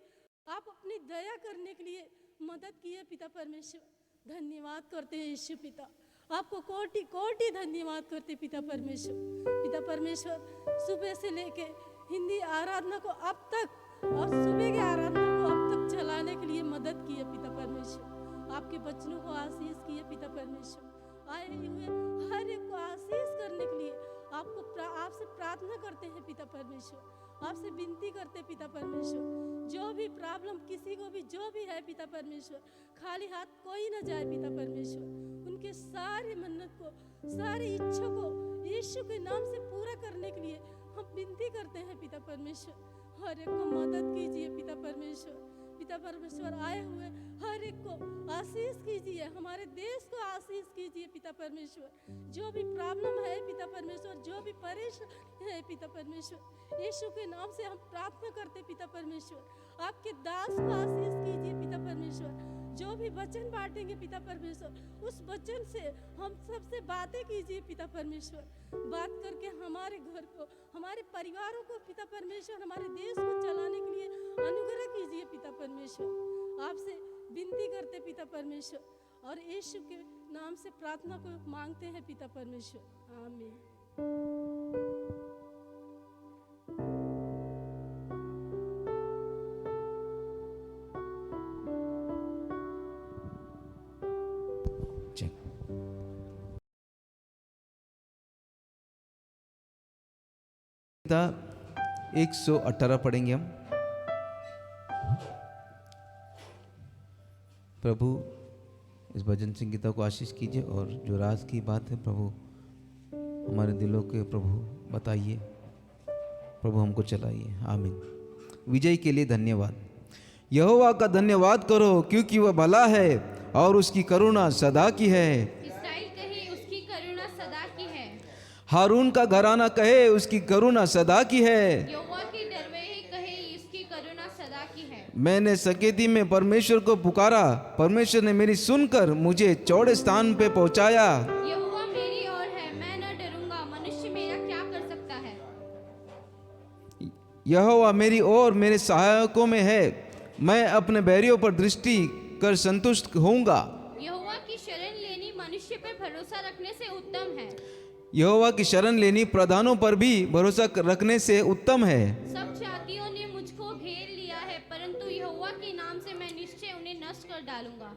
आप अपनी दया करने के लिए मदद किए पिता परमेश्वर। धन्यवाद करते हैं यीशु पिता। आपको कोटि कोटि धन्यवाद करते पिता परमेश्वर। पिता परमेश्वर सुबह से लेके हिंदी आराधना को अब तक और सुबह की आराधना को अब तक चलाने के लिए मदद किए पिता परमेश्वर। आपके बच्चों को आशीष किए पिता परमेश्वर। आए हुए हर एक को आशीष करने के लिए आपसे प्रार्थना करते हैं पिता परमेश्वर। आपसे विनती करते पिता परमेश्वर। जो भी प्रॉब्लम किसी को भी जो भी है पिता परमेश्वर, खाली हाथ कोई ना जाए पिता परमेश्वर। उनके सारी मन्नत को, सारी इच्छा को यीशु के नाम से पूरा करने के लिए हम विनती करते हैं पिता परमेश्वर। हर एक को मदद कीजिए पिता परमेश्वर। पिता परमेश्वर आए हुए हर एक को आशीष कीजिए, हमारे देश को आशीष कीजिए पिता परमेश्वर। जो भी प्रॉब्लम है पिता परमेश्वर, जो भी परेशानी है पिता परमेश्वर, यीशु के नाम से हम प्रार्थना करते पिता परमेश्वर। आपके दास को आशीष कीजिए पिता परमेश्वर। जो भी वचन बांटेंगे पिता परमेश्वर, उस वचन से हम सबसे बातें कीजिए पिता परमेश्वर। बात करके हमारे घर को, हमारे परिवारों को पिता परमेश्वर, हमारे देश को चलाने के लिए अनुग्रह कीजिए पिता परमेश्वर। आपसे विनती करते पिता परमेश्वर और यीशु के नाम से प्रार्थना को मांगते हैं पिता परमेश्वर। आमीन। संहिता 118 पढ़ेंगे हम। प्रभु इस भजन संगीता को आशीष कीजिए और जो राज की बात है प्रभु हमारे दिलों के प्रभु बताइए, प्रभु हमको चलाइए। आमीन। विजय के लिए धन्यवाद। यहोवा का धन्यवाद करो क्योंकि वह भला है और उसकी करुणा सदा की है। इस्राएल कहे उसकी करुणा सदा की है। हारून का घराना कहे उसकी करुणा सदा की है। यहोवा के डरवेहे कहे उसकी करुणा सदा की है। मैंने सकेती में परमेश्वर को पुकारा, परमेश्वर ने मेरी सुनकर मुझे चौड़े स्थान पे पहुंचाया। यहोवा मेरी ओर है, मैं न डरूंगा, मनुष्य मेरा क्या कर सकता है। यहोवा मेरी ओर मेरे सहायकों में है, मैं अपने बैरियों पर दृष्टि कर संतुष्ट होऊंगा। यहोवा की शरण लेनी मनुष्य पर भरोसा रखने से उत्तम है। यहोवा की शरण लेनी प्रधानों पर भी भरोसा रखने से उत्तम है। सब जातियों ने मुझको घेर लिया है, परंतु यहोवा के नाम से मैं निश्चय उन्हें नष्ट कर डालूंगा।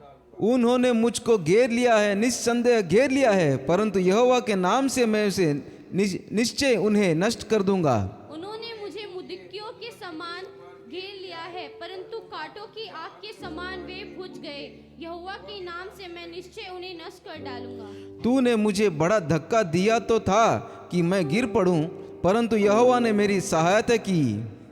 उन्होंने मुझको घेर लिया है, निस्संदेह घेर लिया है, परंतु यहोवा के नाम से मैं उसे निश्चय उन्हें नष्ट कर दूंगा। उन्होंने मुझे मुद्दिकियों के समान घेर लिया है, परंतु कांटों की आग के समान वे बुझ गए। यहोवा के नाम से मैं निश्चय उन्हें नष्ट कर डालूंगा। तूने मुझे बड़ा धक्का दिया तो था कि मैं गिर पड़ूं, परंतु यहोवा ने मेरी सहायता की।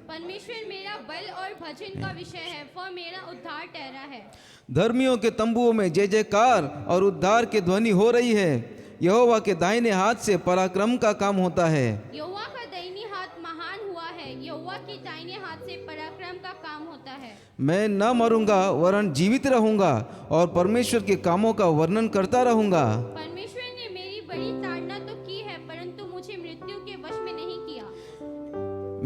परमेश्वर मेरा बल और भजन का विषय है, वह मेरा उद्धार ठहरा है। धर्मियों के तंबुओं में जय जयकार और उद्धार की ध्वनि हो रही है। यहोवा के दाहिने हाथ से पराक्रम का काम होता है। यहोवा का दाहिनी हाथ महान हुआ है, यहोवा के दाहिने हाथ से पराक्रम का काम होता है। मैं न मरूंगा वरन जीवित रहूंगा और परमेश्वर के कामों का वर्णन करता रहूंगा। परमेश्वर ने मेरी बड़ी ताड़ना तो की है, परंतु मुझे मृत्यु के वश में नहीं किया।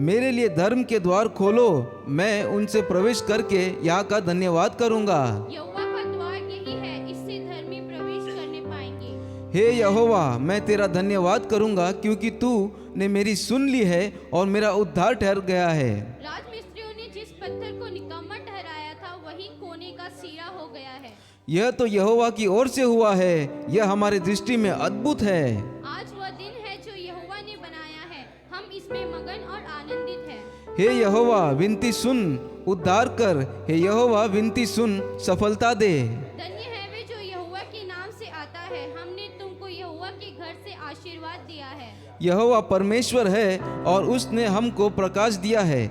मेरे लिए धर्म के द्वार खोलो, मैं उनसे प्रवेश करके यहाँ का धन्यवाद करूंगा। यहोवा का द्वार यही है, इससे धर्मी प्रवेश करने पाएंगे। हे यहोवा, मैं तेरा धन्यवाद करूंगा क्योंकि तू ने मेरी सुन ली है और मेरा उद्धार ठहर गया है। राजमिस्त्रियों ने जिस पत्थर को निकम्मा ठहराया था वही कोने का सिरा हो गया है। यह तो यहोवा की ओर से हुआ है, यह हमारी दृष्टि में अद्भुत है। आज वह दिन है जो यहोवा ने बनाया है, हम इसमें मगन और आनंदित हैं। हे यहोवा विनती सुन, उद्धार कर। हे यहोवा विनती सुन, सफलता दे। धन्य है वे जो यहोवा के नाम से आता है, हमने तुमको यहोवा के घर से आशीर्वाद दिया है। यहोवा परमेश्वर है और उसने हमको प्रकाश दिया है।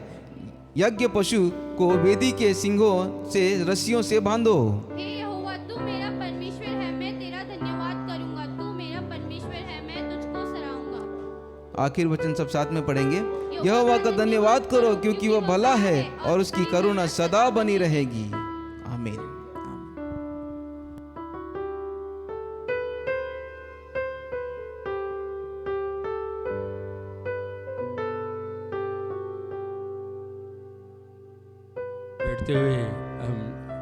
यज्ञ पशु को वेदी के सिंगों से रस्सियों से बांधो। हे यहोवा तू मेरा परमेश्वर है, मैं तेरा धन्यवाद करूंगा। तू मेरा परमेश्वर है, मैं तुझको सराहूंगा। आखिर वचन सब साथ में पढ़ेंगे। यहोवा का धन्यवाद करो क्योंकि वह भला है और उसकी करुणा सदा बनी रहेगी। आमीन। बैठते हुए हम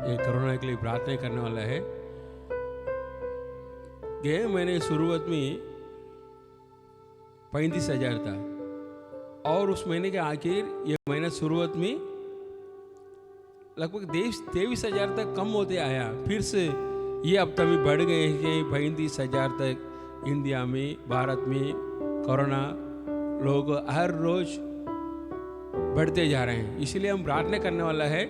ये कोरोना के लिए प्रार्थना करने वाला है। गए महीने शुरुआत में 35,000 था और उस महीने के आखिर ये महीना शुरुआत में लगभग 23,000 तक कम होते आया। फिर से ये हफ्ता में बढ़ गए कि 35,000 तक इंडिया में, भारत में कोरोना लोग हर रोज बढ़ते जा रहे हैं। इसलिए हम प्रार्थना करने वाला है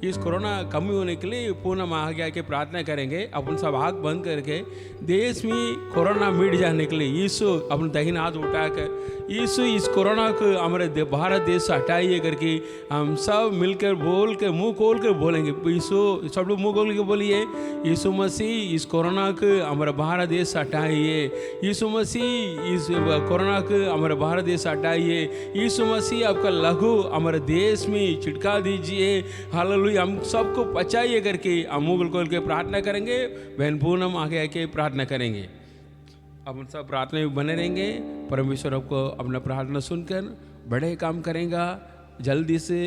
इस कोरोना कम होने के लिए पूनम आज्ञा के प्रार्थना करेंगे। अपन सब आँख बंद करके देश में कोरोना मिट जाने के लिए यीशु अपन दाहिना हाथ उठाकर यीशु इस कोरोना को हमारे भारत देश से हटाइए करके हम सब मिलकर बोल के मुँह खोल कर बोलेंगे। यीशु सब लोग मुँह खोल के बोलिए, यीशु मसीह इस कोरोना को हमारे भारत देश से हटाइए। यीशु मसीह इस कोरोना को हमारे भारत देश से हटाइए। यीशु मसीह आपका लहू हमारे देश में छिड़का दीजिए। हालेलुया। हम सबको बचाइए करके हम मुँह खोल के प्रार्थना करेंगे। बहन पूनम आगे आके प्रार्थना करेंगे। अपन सब प्रार्थना में बने रहेंगे। परमेश्वर आपको अपना प्रार्थना सुनकर बड़े काम करेगा। जल्दी से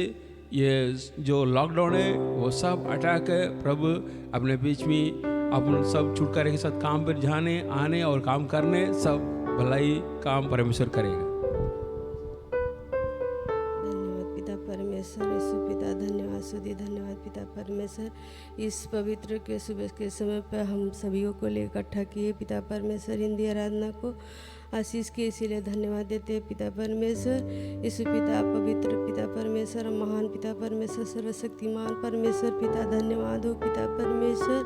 ये जो लॉकडाउन है वो सब हटा कर प्रभु अपने बीच में अपन सब छुटकारे के साथ काम पर जाने आने और काम करने सब भलाई काम परमेश्वर करेगा। धन्यवाद पिता परमेश्वर, यीशु पिता धन्यवाद सुधी, धन्यवाद पिता परमेश्वर। इस पवित्र के सुबह के समय पर हम सभी को ले इकट्ठा किए पिता परमेश्वर हिंदी आराधना को आशीष के, इसीलिए धन्यवाद देते हैं पिता परमेश्वर। यीशु पिता पवित्र पिता परमेश्वर, महान पिता परमेश्वर, सर्वशक्तिमान परमेश्वर पिता धन्यवाद हो पिता परमेश्वर।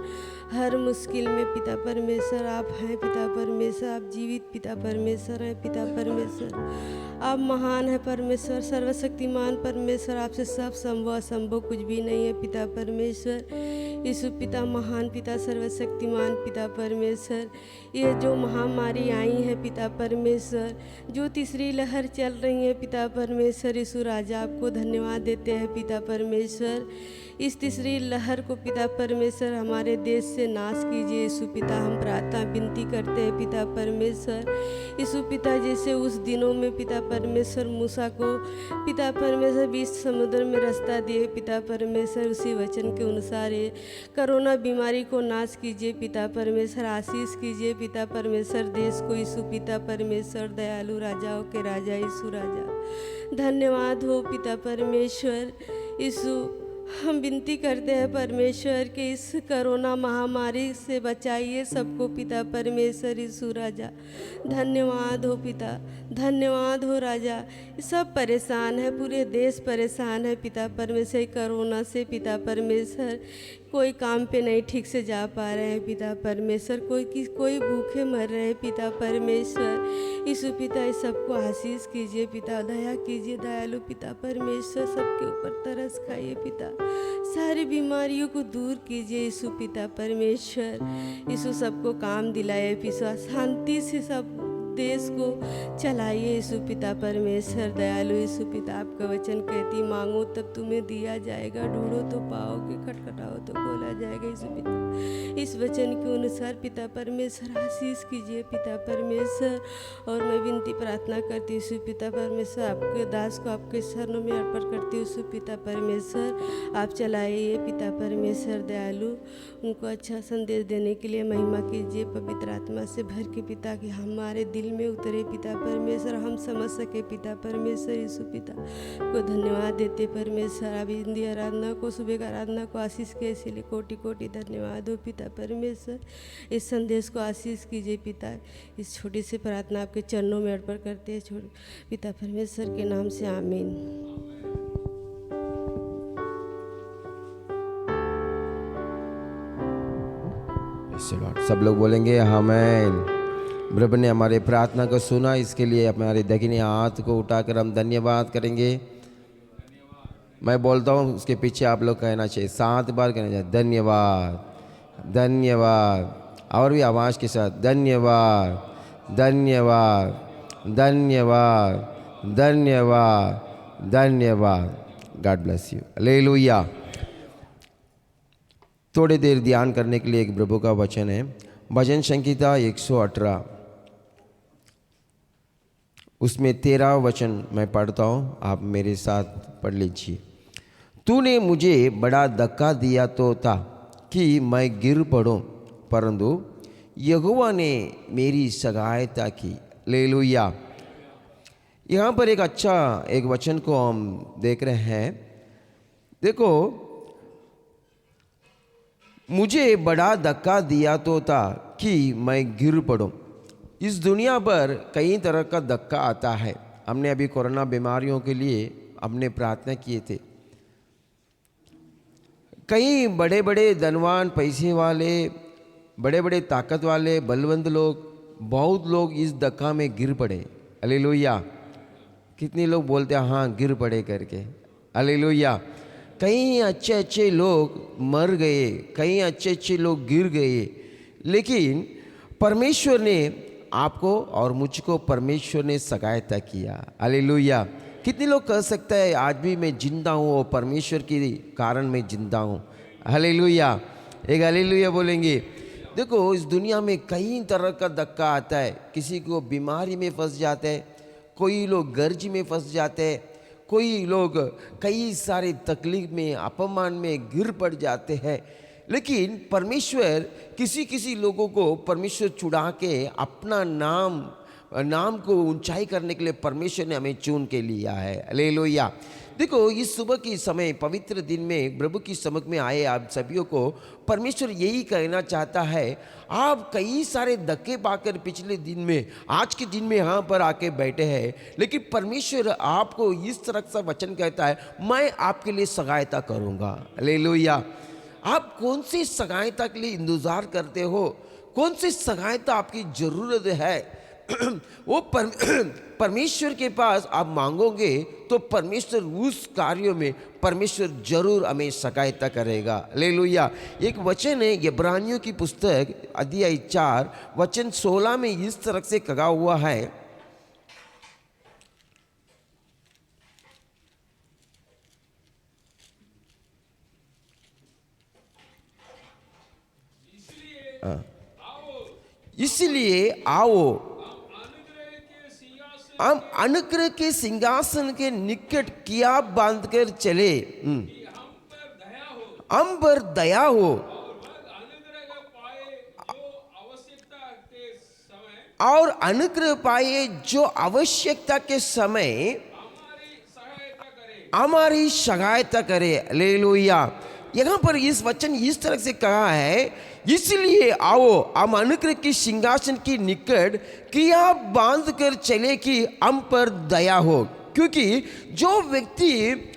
हर मुश्किल में पिता परमेश्वर आप हैं पिता परमेश्वर, आप जीवित पिता परमेश्वर हैं पिता परमेश्वर। आप महान है परमेश्वर, सर्वशक्तिमान परमेश्वर, आपसे सब संभव असंभव कुछ भी नहीं है पिता परमेश्वर। यीशु पिता महान पिता सर्वशक्तिमान पिता परमेश्वर, ये जो महामारी आई है पिता परमेश्वर, जो तीसरी लहर चल रही है पिता परमेश्वर, यीशु राजा आपको धन्यवाद देते हैं पिता परमेश्वर। इस तीसरी लहर को पिता परमेश्वर हमारे देश से नाश कीजिए यीशु पिता, हम प्रार्थना विनती करते हैं पिता परमेश्वर। यीशु पिता जैसे उस दिनों में पिता परमेश्वर मूसा को पिता परमेश्वर बीच समुद्र में रास्ता दिए पिता परमेश्वर, उसी वचन के अनुसार ये कोरोना बीमारी को नाश कीजिए पिता परमेश्वर, आशीष कीजिए पिता परमेश्वर देश को यीशु पिता परमेश्वर, दयालु राजाओं के राजा यीशु राजा धन्यवाद हो पिता परमेश्वर। यीशु हम विनती करते हैं परमेश्वर कि इस कोरोना महामारी से बचाइए सबको पिता परमेश्वर यीशु राजा, धन्यवाद हो पिता, धन्यवाद हो राजा। सब परेशान है, पूरे देश परेशान है पिता परमेश्वर कोरोना से पिता परमेश्वर। कोई काम पे नहीं ठीक से जा पा रहे हैं पिता परमेश्वर, कोई भूखे मर रहे हैं पिता परमेश्वर। यीशु पिता इस सबको आशीष कीजिए पिता, दया कीजिए दयालु पिता परमेश्वर, सबके ऊपर तरस खाइए पिता, सारी बीमारियों को दूर कीजिए यीशु पिता परमेश्वर। यीशु सबको काम दिलाए पिता, शांति से सब देश को चलाइए यीशु पिता परमेश्वर, दयालु यीशु पिता। आपका वचन कहती मांगो तब तुम्हें दिया जाएगा, ढूंढो तो पाओगे, खटखटाओ तो खोला जाएगा यीशु पिता। इस वचन के अनुसार पिता परमेश्वर आशीष कीजिए पिता परमेश्वर। और मैं विनती प्रार्थना करती हूँ यीशु पिता परमेश्वर, आपके दास को आपके शरणों में अर्पण करती हूँ यीशु पिता परमेश्वर। आप चलाइए पिता परमेश्वर दयालु, उनको अच्छा संदेश देने के लिए महिमा कीजिए पवित्र आत्मा से भर के पिता, कि हमारे दिल में उतरे पिता परमेश्वर, हम समझ सके पिता परमेश्वर यीशु पिता को धन्यवाद देते परमेश्वर। अभी हिंदी आराधना को, सुबह का आराधना को आशीष के, इसीलिए कोटि कोटि धन्यवाद हो पिता परमेश्वर। इस संदेश को आशीष कीजिए पिता, इस छोटी सी प्रार्थना आपके चरणों में अर्पण करते हैं पिता परमेश्वर के नाम से, आमीन। सब लोग बोलेंगे आमीन। प्रभु ने हमारे प्रार्थना को सुना, इसके लिए हमारे दाहिने हाथ को उठाकर हम धन्यवाद करेंगे। मैं बोलता हूँ उसके पीछे आप लोग कहना चाहिए, 7 बार कहना चाहिए धन्यवाद धन्यवाद, और भी आवाज़ के साथ धन्यवाद धन्यवाद धन्यवाद धन्यवाद धन्यवाद। God bless you, hallelujah. थोड़ी देर ध्यान करने के लिए एक प्रभु का वचन है, भजन संहिता 118 उसमें 13 वचन मैं पढ़ता हूँ, आप मेरे साथ पढ़ लीजिए। तूने मुझे बड़ा धक्का दिया तो था कि मैं गिर पड़ूं, परंतु यहोवा ने मेरी सहायता की, हालेलुया। यहाँ पर एक अच्छा एक वचन को हम देख रहे हैं। देखो, मुझे बड़ा धक्का दिया तो था कि मैं गिर पड़ूं। इस दुनिया पर कई तरह का धक्का आता है। हमने अभी कोरोना बीमारियों के लिए हमने प्रार्थना किए थे। कई बड़े बड़े धनवान पैसे वाले, बड़े बड़े ताकत वाले बलवंत लोग, बहुत लोग इस धक्का में गिर पड़े। हालेलुया। कितने लोग बोलते हैं हाँ गिर पड़े करके। हालेलुया। कई अच्छे अच्छे लोग मर गए, कई अच्छे अच्छे लोग गिर गए, लेकिन परमेश्वर ने आपको और मुझको परमेश्वर ने सहायता किया। हालेलुया। कितने लोग कह सकते हैं आज भी मैं जिंदा हूँ और परमेश्वर के कारण मैं जिंदा हूँ। हालेलुया। एक हालेलुया बोलेंगे। देखो इस दुनिया में कई तरह का धक्का आता है। किसी को बीमारी में फंस जाते हैं, कोई लोग गर्ज में फंस जाते हैं, कोई लोग कई सारे तकलीफ में अपमान में गिर पड़ जाते हैं। लेकिन परमेश्वर किसी किसी लोगों को परमेश्वर छुड़ा के अपना नाम को ऊंचाई करने के लिए परमेश्वर ने हमें चुन के लिया है। हालेलुया। देखो इस सुबह के समय पवित्र दिन में प्रभु की समझ में आए आप सभी को परमेश्वर यही कहना चाहता है। आप कई सारे धक्के पाकर पिछले दिन में, आज के दिन में यहाँ पर आके बैठे हैं, लेकिन परमेश्वर आपको इस तरह का वचन कहता है, मैं आपके लिए सहायता करूँगा। हालेलुया। आप कौन सी सहायता के लिए इंतजार करते हो, कौन सी सहायता आपकी ज़रूरत है, वो परमेश्वर के पास आप मांगोगे तो परमेश्वर उस कार्यों में परमेश्वर जरूर हमें सहायता करेगा। हालेलुया। एक वचन है इब्रानियों की पुस्तक अध्याय 4 वचन 16 में इस तरह से कहा हुआ है, इसलिए आओ हम अनुग्रह के सिंहासन के निकट किया बांधकर चले, हम पर दया हो और अनुग्रह पाए जो आवश्यकता के समय हमारी सहायता करे। हालेलुया। यहाँ पर इस वचन इस तरह से कहा है, इसलिए आओ हम अनुग्रह की सिंहासन की निकट किया बांध कर चले कि हम पर दया हो। क्योंकि जो व्यक्ति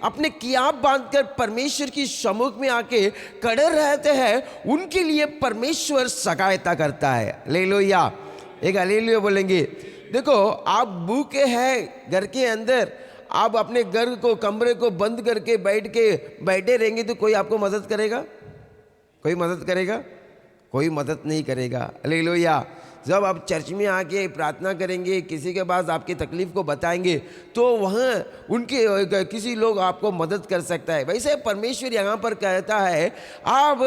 अपने किया बांधकर परमेश्वर की सम्मुख में आके खड़े रहते हैं, उनके लिए परमेश्वर सहायता करता है। हालेलुया। एक हालेलुया बोलेंगे। देखो आप भूखे हैं घर के अंदर, आप अपने घर को कमरे को बंद करके बैठे रहेंगे तो कोई आपको मदद करेगा? कोई मदद करेगा? कोई मदद नहीं करेगा। हालेलुया। जब आप चर्च में आके प्रार्थना करेंगे, किसी के पास आपकी तकलीफ को बताएंगे तो वहाँ उनके किसी लोग आपको मदद कर सकता है। वैसे परमेश्वर यहाँ पर कहता है, आप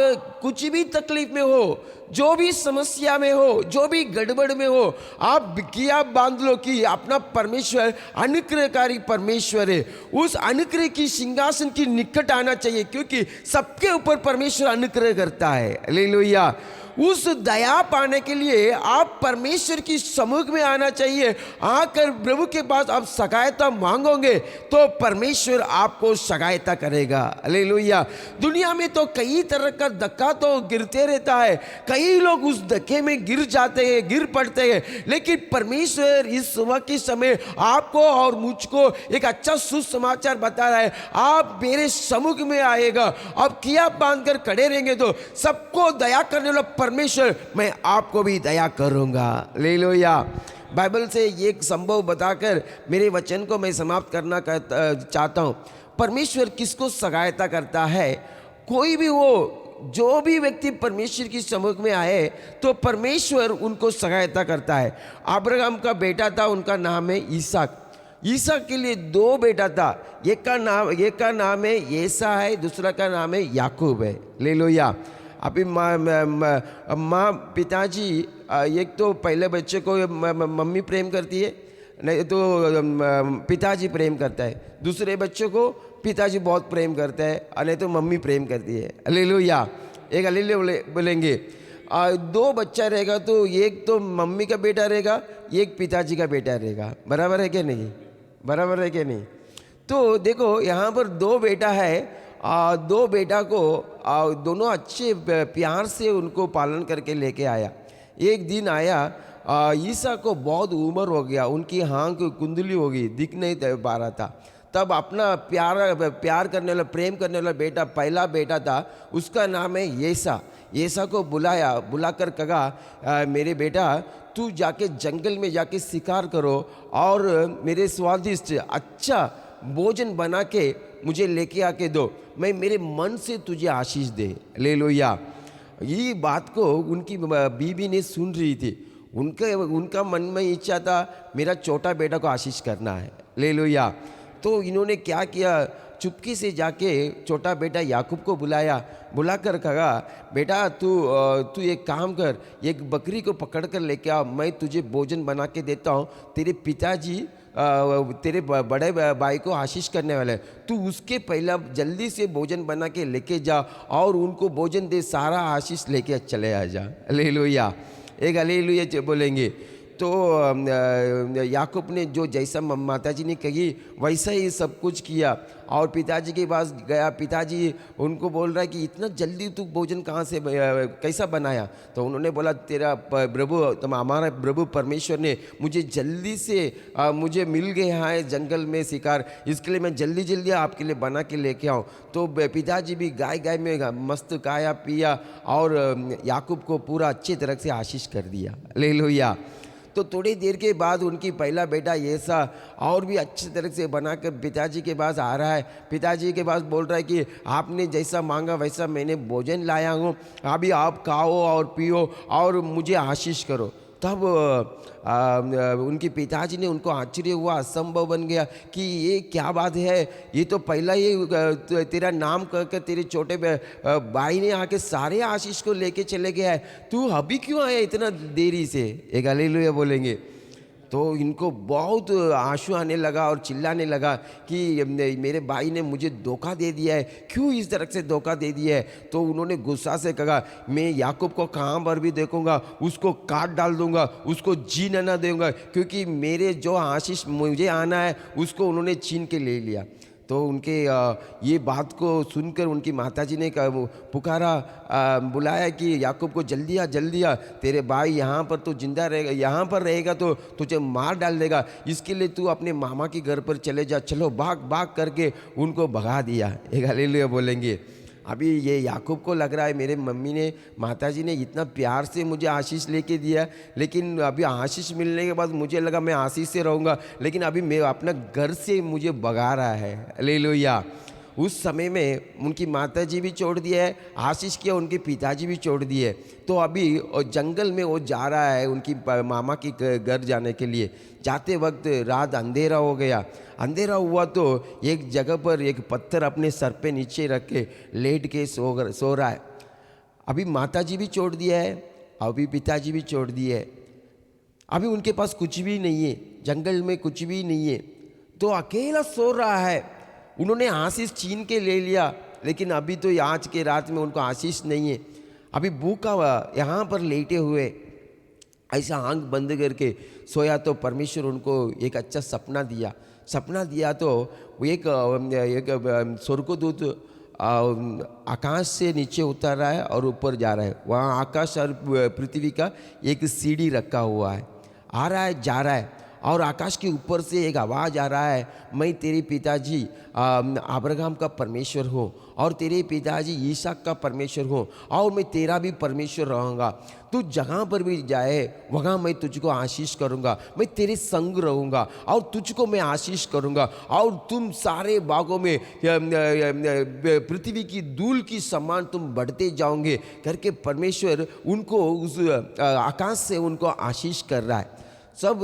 कुछ भी तकलीफ में हो, जो भी समस्या में हो, जो भी गड़बड़ में हो, आप किया बांध लो कि अपना परमेश्वर अनुग्रहकारी परमेश्वर है। उस अनुग्रह की सिंहासन की निकट आना चाहिए, क्योंकि सबके ऊपर परमेश्वर अनुग्रह करता है। हालेलुया। उस दया पाने के लिए आप परमेश्वर की सम्मुख में आना चाहिए। आकर प्रभु के पास आप सहायता मांगोगे तो परमेश्वर आपको सहायता करेगा। हालेलुया। दुनिया में तो कई तरह का धक्का तो गिरते रहता है, कई लोग उस धक्के में गिर जाते हैं, गिर पड़ते हैं, लेकिन परमेश्वर इस सुबह के समय आपको और मुझको एक अच्छा सुसमाचार बता रहा है, आप मेरे सम्मुख में आएगा, आप किया बांध कर खड़े रहेंगे तो सबको दया करने वाला परमेश्वर मैं आपको भी दया करूंगा। हालेलुया। बाइबल से एक संभव बताकर मेरे वचन को मैं समाप्त करना चाहता हूं। परमेश्वर किसको सहायता करता है? कोई भी हो, जो भी व्यक्ति परमेश्वर की सम्मुख में आए तो परमेश्वर उनको सहायता करता है। अब्राहम का बेटा था, उनका नाम है इसहाक। इसहाक के लिए 2 बेटा था, एक का नाम है येसा है, दूसरा का नाम है याकूब है। हालेलुया। अभी माँ पिताजी, एक तो पहले बच्चे को मम्मी प्रेम करती है, नहीं तो पिताजी प्रेम करता है, दूसरे बच्चे को पिताजी बहुत प्रेम करता है, नहीं तो मम्मी प्रेम करती है। हालेलुया। एक हालेलुया बोलेंगे। 2 बच्चा रहेगा तो एक तो मम्मी का बेटा रहेगा, एक पिताजी का बेटा रहेगा। बराबर है क्या नहीं? बराबर है क्या नहीं? तो देखो यहाँ पर 2 बेटा है, 2 बेटा को दोनों अच्छे प्यार से उनको पालन करके लेके आया। एक दिन आया, ईसा को बहुत उम्र हो गया, उनकी आँख कुंदली हो गई, दिख नहीं पा रहा था। तब अपना प्यार करने वाला, प्रेम करने वाला बेटा, पहला बेटा था, उसका नाम है येसा। येसा को बुलाकर कहा, मेरे बेटा तू जाके जंगल में जाके शिकार करो और मेरे स्वादिष्ट अच्छा भोजन बना के मुझे लेके आके दो, मैं मेरे मन से तुझे आशीष दे। हालेलुया। ये बात को उनकी बीवी ने सुन रही थी। उनका मन में इच्छा था मेरा छोटा बेटा को आशीष करना है। हालेलुया। तो इन्होंने क्या किया, चुपके से जाके छोटा बेटा याकूब को बुलाकर कहा, बेटा तू एक काम कर, एक बकरी को पकड़ कर लेके आ, मैं तुझे भोजन बना के देता हूँ। तेरे पिताजी तेरे बड़े भाई को आशीष करने वाले, तू उसके पहला जल्दी से भोजन बना के लेके जा और उनको भोजन दे, सारा आशीष लेके चले आ जा। हालेलुया। एक हालेलुया बोलेंगे। तो याकूब ने जो जैसा माताजी ने कही वैसा ही सब कुछ किया और पिताजी के पास गया। पिताजी उनको बोल रहा है कि इतना जल्दी तू भोजन कहाँ से कैसा बनाया? तो उन्होंने बोला, तेरा हमारा प्रभु परमेश्वर ने मुझे जल्दी से मुझे मिल गया है जंगल में शिकार, इसके लिए मैं जल्दी जल्दी आपके लिए बना के लेके आऊँ। तो पिताजी भी गाय में मस्त खाया पिया और याकूब को पूरा अच्छी तरह से आशीष कर दिया। हालेलुया। तो थोड़ी देर के बाद उनकी पहला बेटा येसा और भी अच्छी तरह से बनाकर पिताजी के पास आ रहा है। पिताजी के पास बोल रहा है कि आपने जैसा मांगा वैसा मैंने भोजन लाया हूँ, अभी आप खाओ और पियो और मुझे आशीष करो। तब उनके पिताजी ने उनको आश्चर्य हुआ, असंभव बन गया कि ये क्या बात है, ये तो पहला ही तेरा नाम कहकर तेरे छोटे भाई ने आके सारे आशीष को लेके चले गया है, तू अभी क्यों आया इतना देरी से? एक हालेलुया बोलेंगे। तो इनको बहुत आंसू आने लगा और चिल्लाने लगा कि मेरे भाई ने मुझे धोखा दे दिया है, क्यों इस तरह से धोखा दे दिया है? तो उन्होंने गुस्सा से कहा, मैं याकूब को कहाँ पर भी देखूंगा उसको काट डाल दूंगा, उसको जीना ना दूंगा, क्योंकि मेरे जो आशीष मुझे आना है उसको उन्होंने छीन के ले लिया। तो उनके ये बात को सुनकर उनकी माताजी ने पुकारा, बुलाया कि याकूब को जल्दी आ, तेरे भाई यहाँ पर तो जिंदा रहेगा, यहाँ पर रहेगा तो तुझे मार डाल देगा, इसके लिए तू अपने मामा के घर पर चले जा। चलो भाग करके उनको भगा दिया। एक हालेलुया बोलेंगे। अभी ये याकूब को लग रहा है मेरे मम्मी ने, माताजी ने इतना प्यार से मुझे आशीष लेके दिया, लेकिन अभी आशीष मिलने के बाद मुझे लगा मैं आशीष से रहूँगा, लेकिन अभी मैं अपना घर से मुझे भगा रहा है। हालेलुया। उस समय में उनकी माताजी भी छोड़ दिया है, आशीष किया उनके पिताजी भी छोड़ दिए। तो अभी जंगल में वो जा रहा है उनकी मामा के घर जाने के लिए। जाते वक्त रात अंधेरा हो गया। अंधेरा हुआ तो एक जगह पर एक पत्थर अपने सर पे नीचे रख के लेट के सो रहा है। अभी माताजी भी छोड़ दिया है, अभी पिताजी भी छोड़ दिए है, अभी उनके पास कुछ भी नहीं है, जंगल में कुछ भी नहीं है, तो अकेला सो रहा है। उन्होंने आशीष छीन के ले लिया, लेकिन अभी तो आज के रात में उनको आशीष नहीं है। अभी भूखा यहाँ पर लेटे हुए ऐसा आंख बंद करके सोया तो परमेश्वर उनको एक अच्छा सपना दिया। तो एक स्वर्गदूत आकाश से नीचे उतर रहा है और ऊपर जा रहा है। वहाँ आकाश और पृथ्वी का एक सीढ़ी रखा हुआ है, आ रहा है जा रहा है, और आकाश के ऊपर से एक आवाज़ आ रहा है, मैं तेरे पिताजी अब्राहम का परमेश्वर हूँ और तेरे पिताजी इसहाक का परमेश्वर हूँ और मैं तेरा भी परमेश्वर रहूँगा। तू जहाँ पर भी जाए वहाँ मैं तुझको आशीष करूँगा, मैं तेरे संग रहूँगा और तुझको मैं आशीष करूँगा और तुम सारे बागों में पृथ्वी की धूल की समान तुम बढ़ते जाओगे करके परमेश्वर उनको उस आकाश से उनको आशीष कर रहा है। सब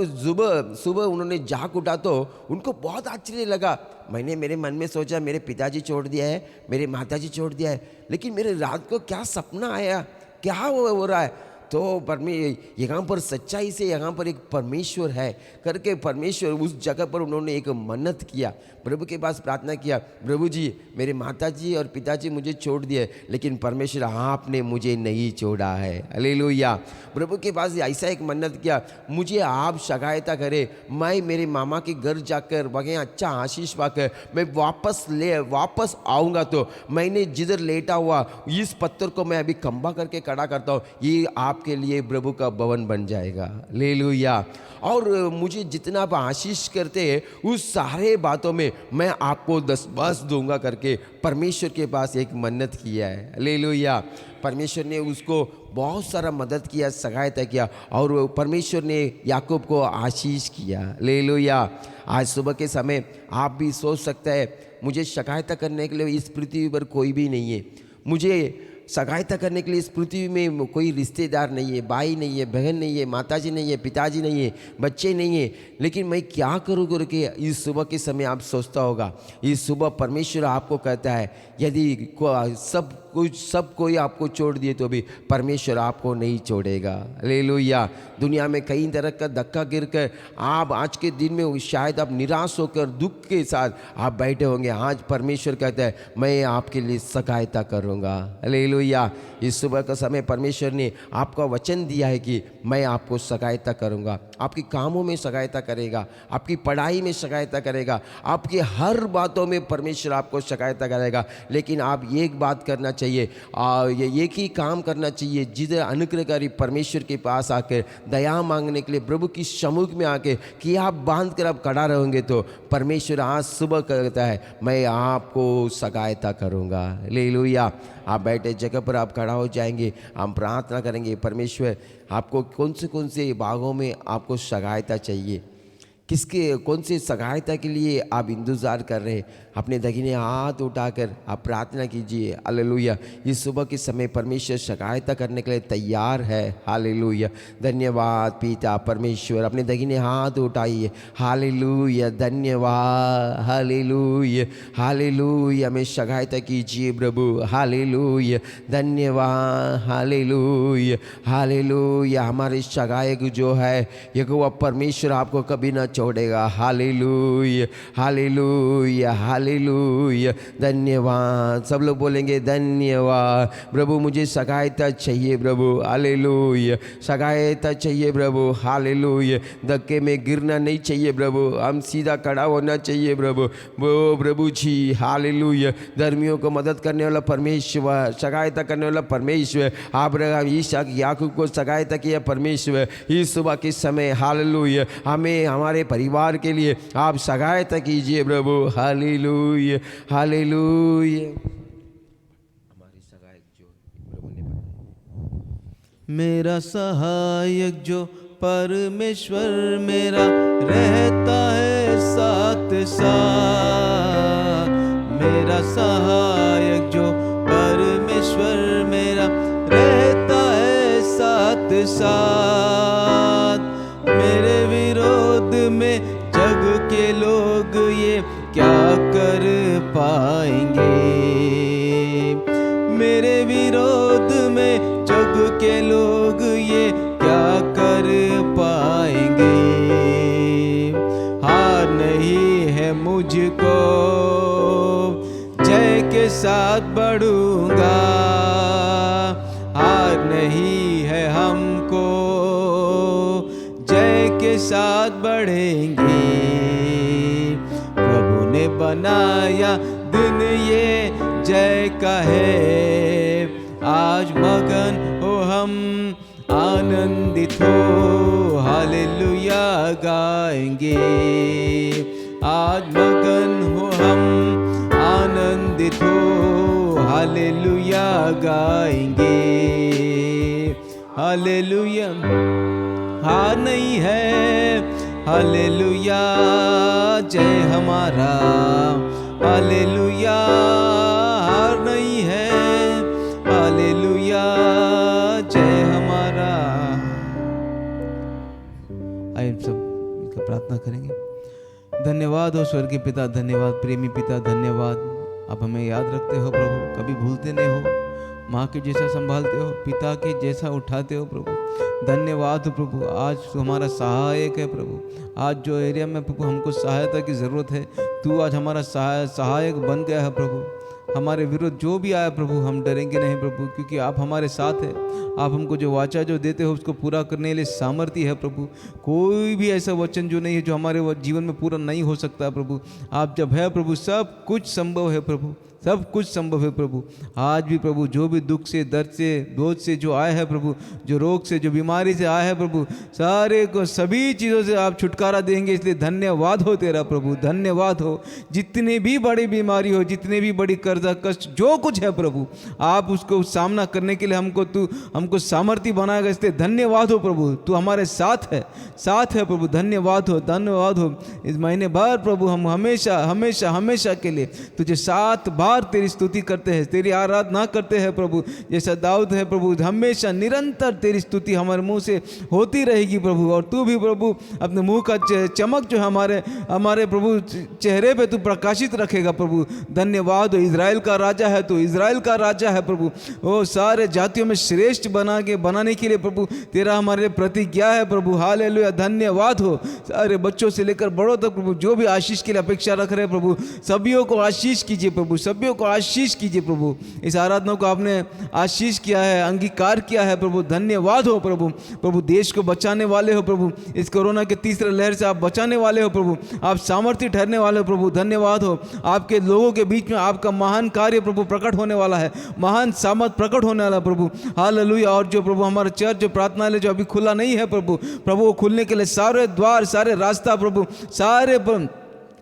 सुबह उन्होंने जाग उठा तो उनको बहुत आश्चर्य लगा। मैंने मेरे मन में सोचा मेरे पिताजी छोड़ दिया है, मेरे माताजी छोड़ दिया है, लेकिन मेरे रात को क्या सपना आया, क्या हो रहा है? तो यहाँ पर सच्चाई से यहाँ पर एक परमेश्वर है करके परमेश्वर उस जगह पर उन्होंने एक मन्नत किया, प्रभु के पास प्रार्थना किया, प्रभु जी मेरे माताजी और पिताजी मुझे छोड़ दिए, लेकिन परमेश्वर आपने मुझे नहीं छोड़ा है। हालेलुया। प्रभु के पास ऐसा एक मन्नत किया, मुझे आप सहायता करें, मैं मेरे मामा के घर जाकर वहाँ अच्छा आशीष पाकर मैं वापस आऊँगा, तो मैंने जिधर लेटा हुआ इस पत्थर को मैं अभी खंभा करके खड़ा करता हूँ, ये आप आपके लिए प्रभु का भवन बन जाएगा। हालेलुया। और मुझे जितना आप आशीष करते हैं उस सारे बातों में मैं आपको 10 दूंगा करके परमेश्वर के पास एक मन्नत किया है। हालेलुया। परमेश्वर ने उसको बहुत सारा मदद किया, सहायता किया, और परमेश्वर ने याकूब को आशीष किया। हालेलुया। आज सुबह के समय आप भी सोच सकते हैं मुझे सहायता करने के लिए इस पृथ्वी पर कोई भी नहीं है, मुझे सहायता करने के लिए इस पृथ्वी में कोई रिश्तेदार नहीं है, भाई नहीं है, बहन नहीं है, माताजी नहीं है, पिताजी नहीं है, बच्चे नहीं है, लेकिन मैं क्या करूँ करके इस सुबह के समय आप सोचता होगा। इस सुबह परमेश्वर आपको कहता है यदि सब कोई आपको छोड़ दिए तो भी परमेश्वर आपको नहीं छोड़ेगा। हालेलुया। दुनिया में कई तरह का धक्का गिर कर आप आज के दिन में शायद आप निराश होकर दुख के साथ आप बैठे होंगे। आज परमेश्वर कहता है मैं आपके लिए सहायता करूँगा। हालेलुया। इस सुबह का समय परमेश्वर ने आपका वचन दिया है कि मैं आपको सहायता करूँगा, आपकी कामों में सहायता करेगा, आपकी पढ़ाई में सहायता करेगा, आपकी हर बातों में परमेश्वर आपको सहायता करेगा। लेकिन आप एक बात करना चाहिए, ये एक ही काम करना चाहिए, जिधर अनुग्रहकारी परमेश्वर के पास आकर दया मांगने के लिए प्रभु की सम्मुख में आके कि आप बांध कर आप खड़ा रहोगे तो परमेश्वर आज सुबह कहता है मैं आपको सहायता करूँगा। हालेलुया। आप बैठे जगह पर आप खड़ा हो जाएंगे, हम प्रार्थना करेंगे। परमेश्वर आपको कौन से भागों में आपको सहायता चाहिए, कौन से सहायता के लिए आप इंतज़ार कर रहे हैं, अपने दाहिने हाथ उठाकर आप प्रार्थना कीजिए। हालेलुया। इस सुबह के समय परमेश्वर सहायता करने के लिए तैयार है। हालेलुया। धन्यवाद पिता परमेश्वर। अपने दाहिने हाथ उठाइए। हालेलुया। धन्यवाद। हालेलुया। हालेलुया। में सहायता कीजिए प्रभु। हालेलुया। धन्यवाद। हालेलुया। हालेलुया। हमारे सहायक जो है यहोवा परमेश्वर आपको कभी ना छोड़ेगा। हालेलुया। हालेलुया। हालेलुया। धन्यवाद। सब लोग बोलेंगे धन्यवाद प्रभु, मुझे सहायता चाहिए प्रभु। हालेलुया। सहायता चाहिए प्रभु। हालेलुया। धक्के में गिरना नहीं चाहिए प्रभु, हम सीधा खड़ा होना चाहिए प्रभु। वो प्रभु जी। हालेलुया। धर्मियों को मदद करने वाला परमेश्वर, सहायता करने वाला परमेश्वर, अब्राहम इसहाक याकूब को सहायता किया परमेश्वर। इस सुबह के समय हालेलुया हमें हमारे परिवार के लिए आप सहायता कीजिए प्रभु। हालेलुया। हालेलुया। हमारे सहायक जो प्रभु ने बनाए, मेरा सहायक जो परमेश्वर मेरा रहता है साथ साथ। मेरा सहायक जो परमेश्वर मेरा रहता है साथ साथ। मेरे विरोध में जग के लोग ये क्या कर पाएंगे। मेरे विरोध में जग के लोग ये क्या कर पाएंगे। हार नहीं है मुझको, जय के साथ बढ़ूंगा। हार नहीं है हमको, जय के साथ बढ़ेंगे। प्रभु ने बनाया दिन ये जय का है। आज मगन हो हम आनंदित हो, हालेलुया गाएंगे। आज मगन हो हम आनंदित हो, हालेलुया गाएंगे। हालेलुया। हार नहीं है, हालेलुया जय हमारा। हालेलुया। हार नहीं है, हालेलुया जय हमारा। आइए सब मिलकर प्रार्थना करेंगे। धन्यवाद हो स्वर्गीय पिता, धन्यवाद प्रेमी पिता, धन्यवाद आप हमें याद रखते हो प्रभु, कभी भूलते नहीं हो। माँ के जैसा संभालते हो, पिता के जैसा उठाते हो प्रभु। धन्यवाद प्रभु, आज तू हमारा सहायक है प्रभु। आज जो एरिया में प्रभु हमको सहायता की ज़रूरत है, तू आज हमारा सहायक बन गया है प्रभु। हमारे विरुद्ध जो भी आया प्रभु, हम डरेंगे नहीं प्रभु, क्योंकि आप हमारे साथ हैं। आप हमको जो वाचा जो देते हो उसको पूरा करने के लिए सामर्थ्य है प्रभु। कोई भी ऐसा वचन जो नहीं है जो हमारे जीवन में पूरा नहीं हो सकता प्रभु। आप जब है प्रभु सब कुछ संभव है प्रभु। सब कुछ संभव है प्रभु। आज भी प्रभु जो भी दुख से, दर्द से, बोझ से जो आए हैं प्रभु, जो रोग से, जो बीमारी से आए हैं प्रभु, सारे को सभी चीज़ों से आप छुटकारा देंगे, इसलिए धन्यवाद हो तेरा प्रभु, धन्यवाद हो। जितनी भी बड़ी बीमारी हो, जितने भी बड़ी कर्जा कष्ट जो कुछ है प्रभु, आप उसको सामना करने के लिए हमको सामर्थ्य बनाएगा, इसलिए धन्यवाद हो प्रभु। तू हमारे साथ है प्रभु, धन्यवाद हो, धन्यवाद हो। इस महीने भर प्रभु हम हमेशा हमेशा हमेशा के लिए तुझे 7 बार तेरी स्तुति करते हैं, तेरी आराधना करते हैं प्रभु। जैसा दाऊद है प्रभु, हमेशा निरंतर तेरी स्तुति हमारे मुंह से होती रहेगी प्रभु। और तू भी प्रभु अपने मुंह का चमक जो हमारे प्रभु चेहरे पे तू प्रकाशित रखेगा प्रभु। धन्यवाद हो। इज़राइल का राजा है तू, इज़राइल का राजा है प्रभु। वो सारे जातियों में श्रेष्ठ बनाने के लिए प्रभु तेरा हमारे लिए प्रतिज्ञा है प्रभु। हालेलुया, धन्यवाद हो। सारे बच्चों से लेकर बड़ों तक प्रभु जो भी आशीष के लिए अपेक्षा रख रहे हैं प्रभु, सभियों को आशीष कीजिए प्रभु, सभियों को आशीष कीजिए प्रभु। इस आराधना को आपने आशीष किया है, अंगीकार किया है प्रभु, धन्यवाद हो प्रभु। प्रभु देश को बचाने वाले हो प्रभु, इस कोरोना के तीसरे लहर से आप बचाने वाले हो प्रभु, आप सामर्थ्य ठहरने वाले हो प्रभु, धन्यवाद हो। आपके लोगों के बीच में आपका महान कार्य प्रभु प्रकट होने वाला है, महान सामर्थ प्रकट होने वाला प्रभु। हालेलुया। और जो प्रभु हमारा चर्च जो प्रार्थनालय जो अभी खुला नहीं है प्रभु, वो खुलने के लिए सारे द्वार, सारे रास्ता प्रभु, सारे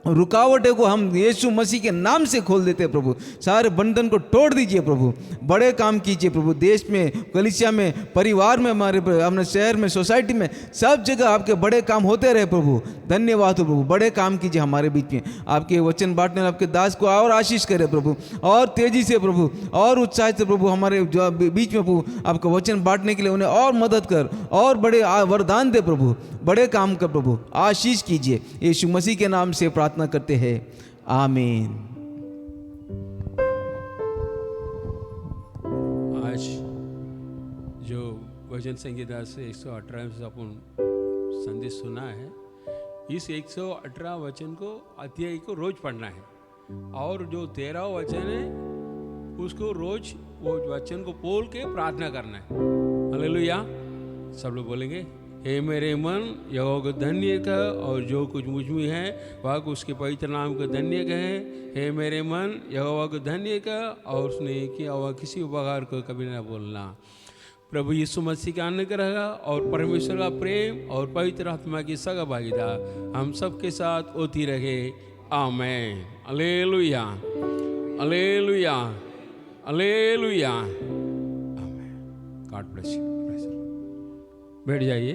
रुकावटें को हम यीशु मसीह के नाम से खोल देते हैं प्रभु। सारे बंधन को तोड़ दीजिए प्रभु, बड़े काम कीजिए प्रभु। देश में, कलीसिया में, परिवार में, अपने शहर में, सोसाइटी में, सब जगह आपके बड़े काम होते रहे प्रभु। धन्यवाद हो प्रभु, बड़े काम कीजिए हमारे बीच में। आपके वचन बांटने आपके दास को और आशीष करे प्रभु, और तेजी से प्रभु, और उत्साह से प्रभु हमारे जो बीच में प्रभु आपका वचन बांटने के लिए उन्हें और मदद कर, और बड़े वरदान दे प्रभु, बड़े काम कर प्रभु, आशीष कीजिए। यीशु मसीह के नाम से प्रार्थना करते हैं, आमीन। आज जो वचन संहिता से 118 से अपन संदेश सुना है, इस 118 वचन को, अध्याय को रोज पढ़ना है। और जो 13 वचन है उसको रोज वो वचन को बोल के प्रार्थना करना है। हालेलुया। सब लोग बोलेंगे, हे मेरे मन यहोवा को धन्य कह, और जो कुछ मुझ में है वह उसके पवित्र नाम को धन्य कहे। हे मेरे मन यहोवा को धन्य कह, और उसने किया हुआ किसी उपकार को कभी न भूलना। प्रभु यीशु मसीह का अनुग्रह और परमेश्वर का प्रेम और पवित्र आत्मा की सहभागिता हम सबके साथ होती रहे। Amen. Hallelujah, hallelujah, hallelujah. Amen. God bless you. बैठ जाइए।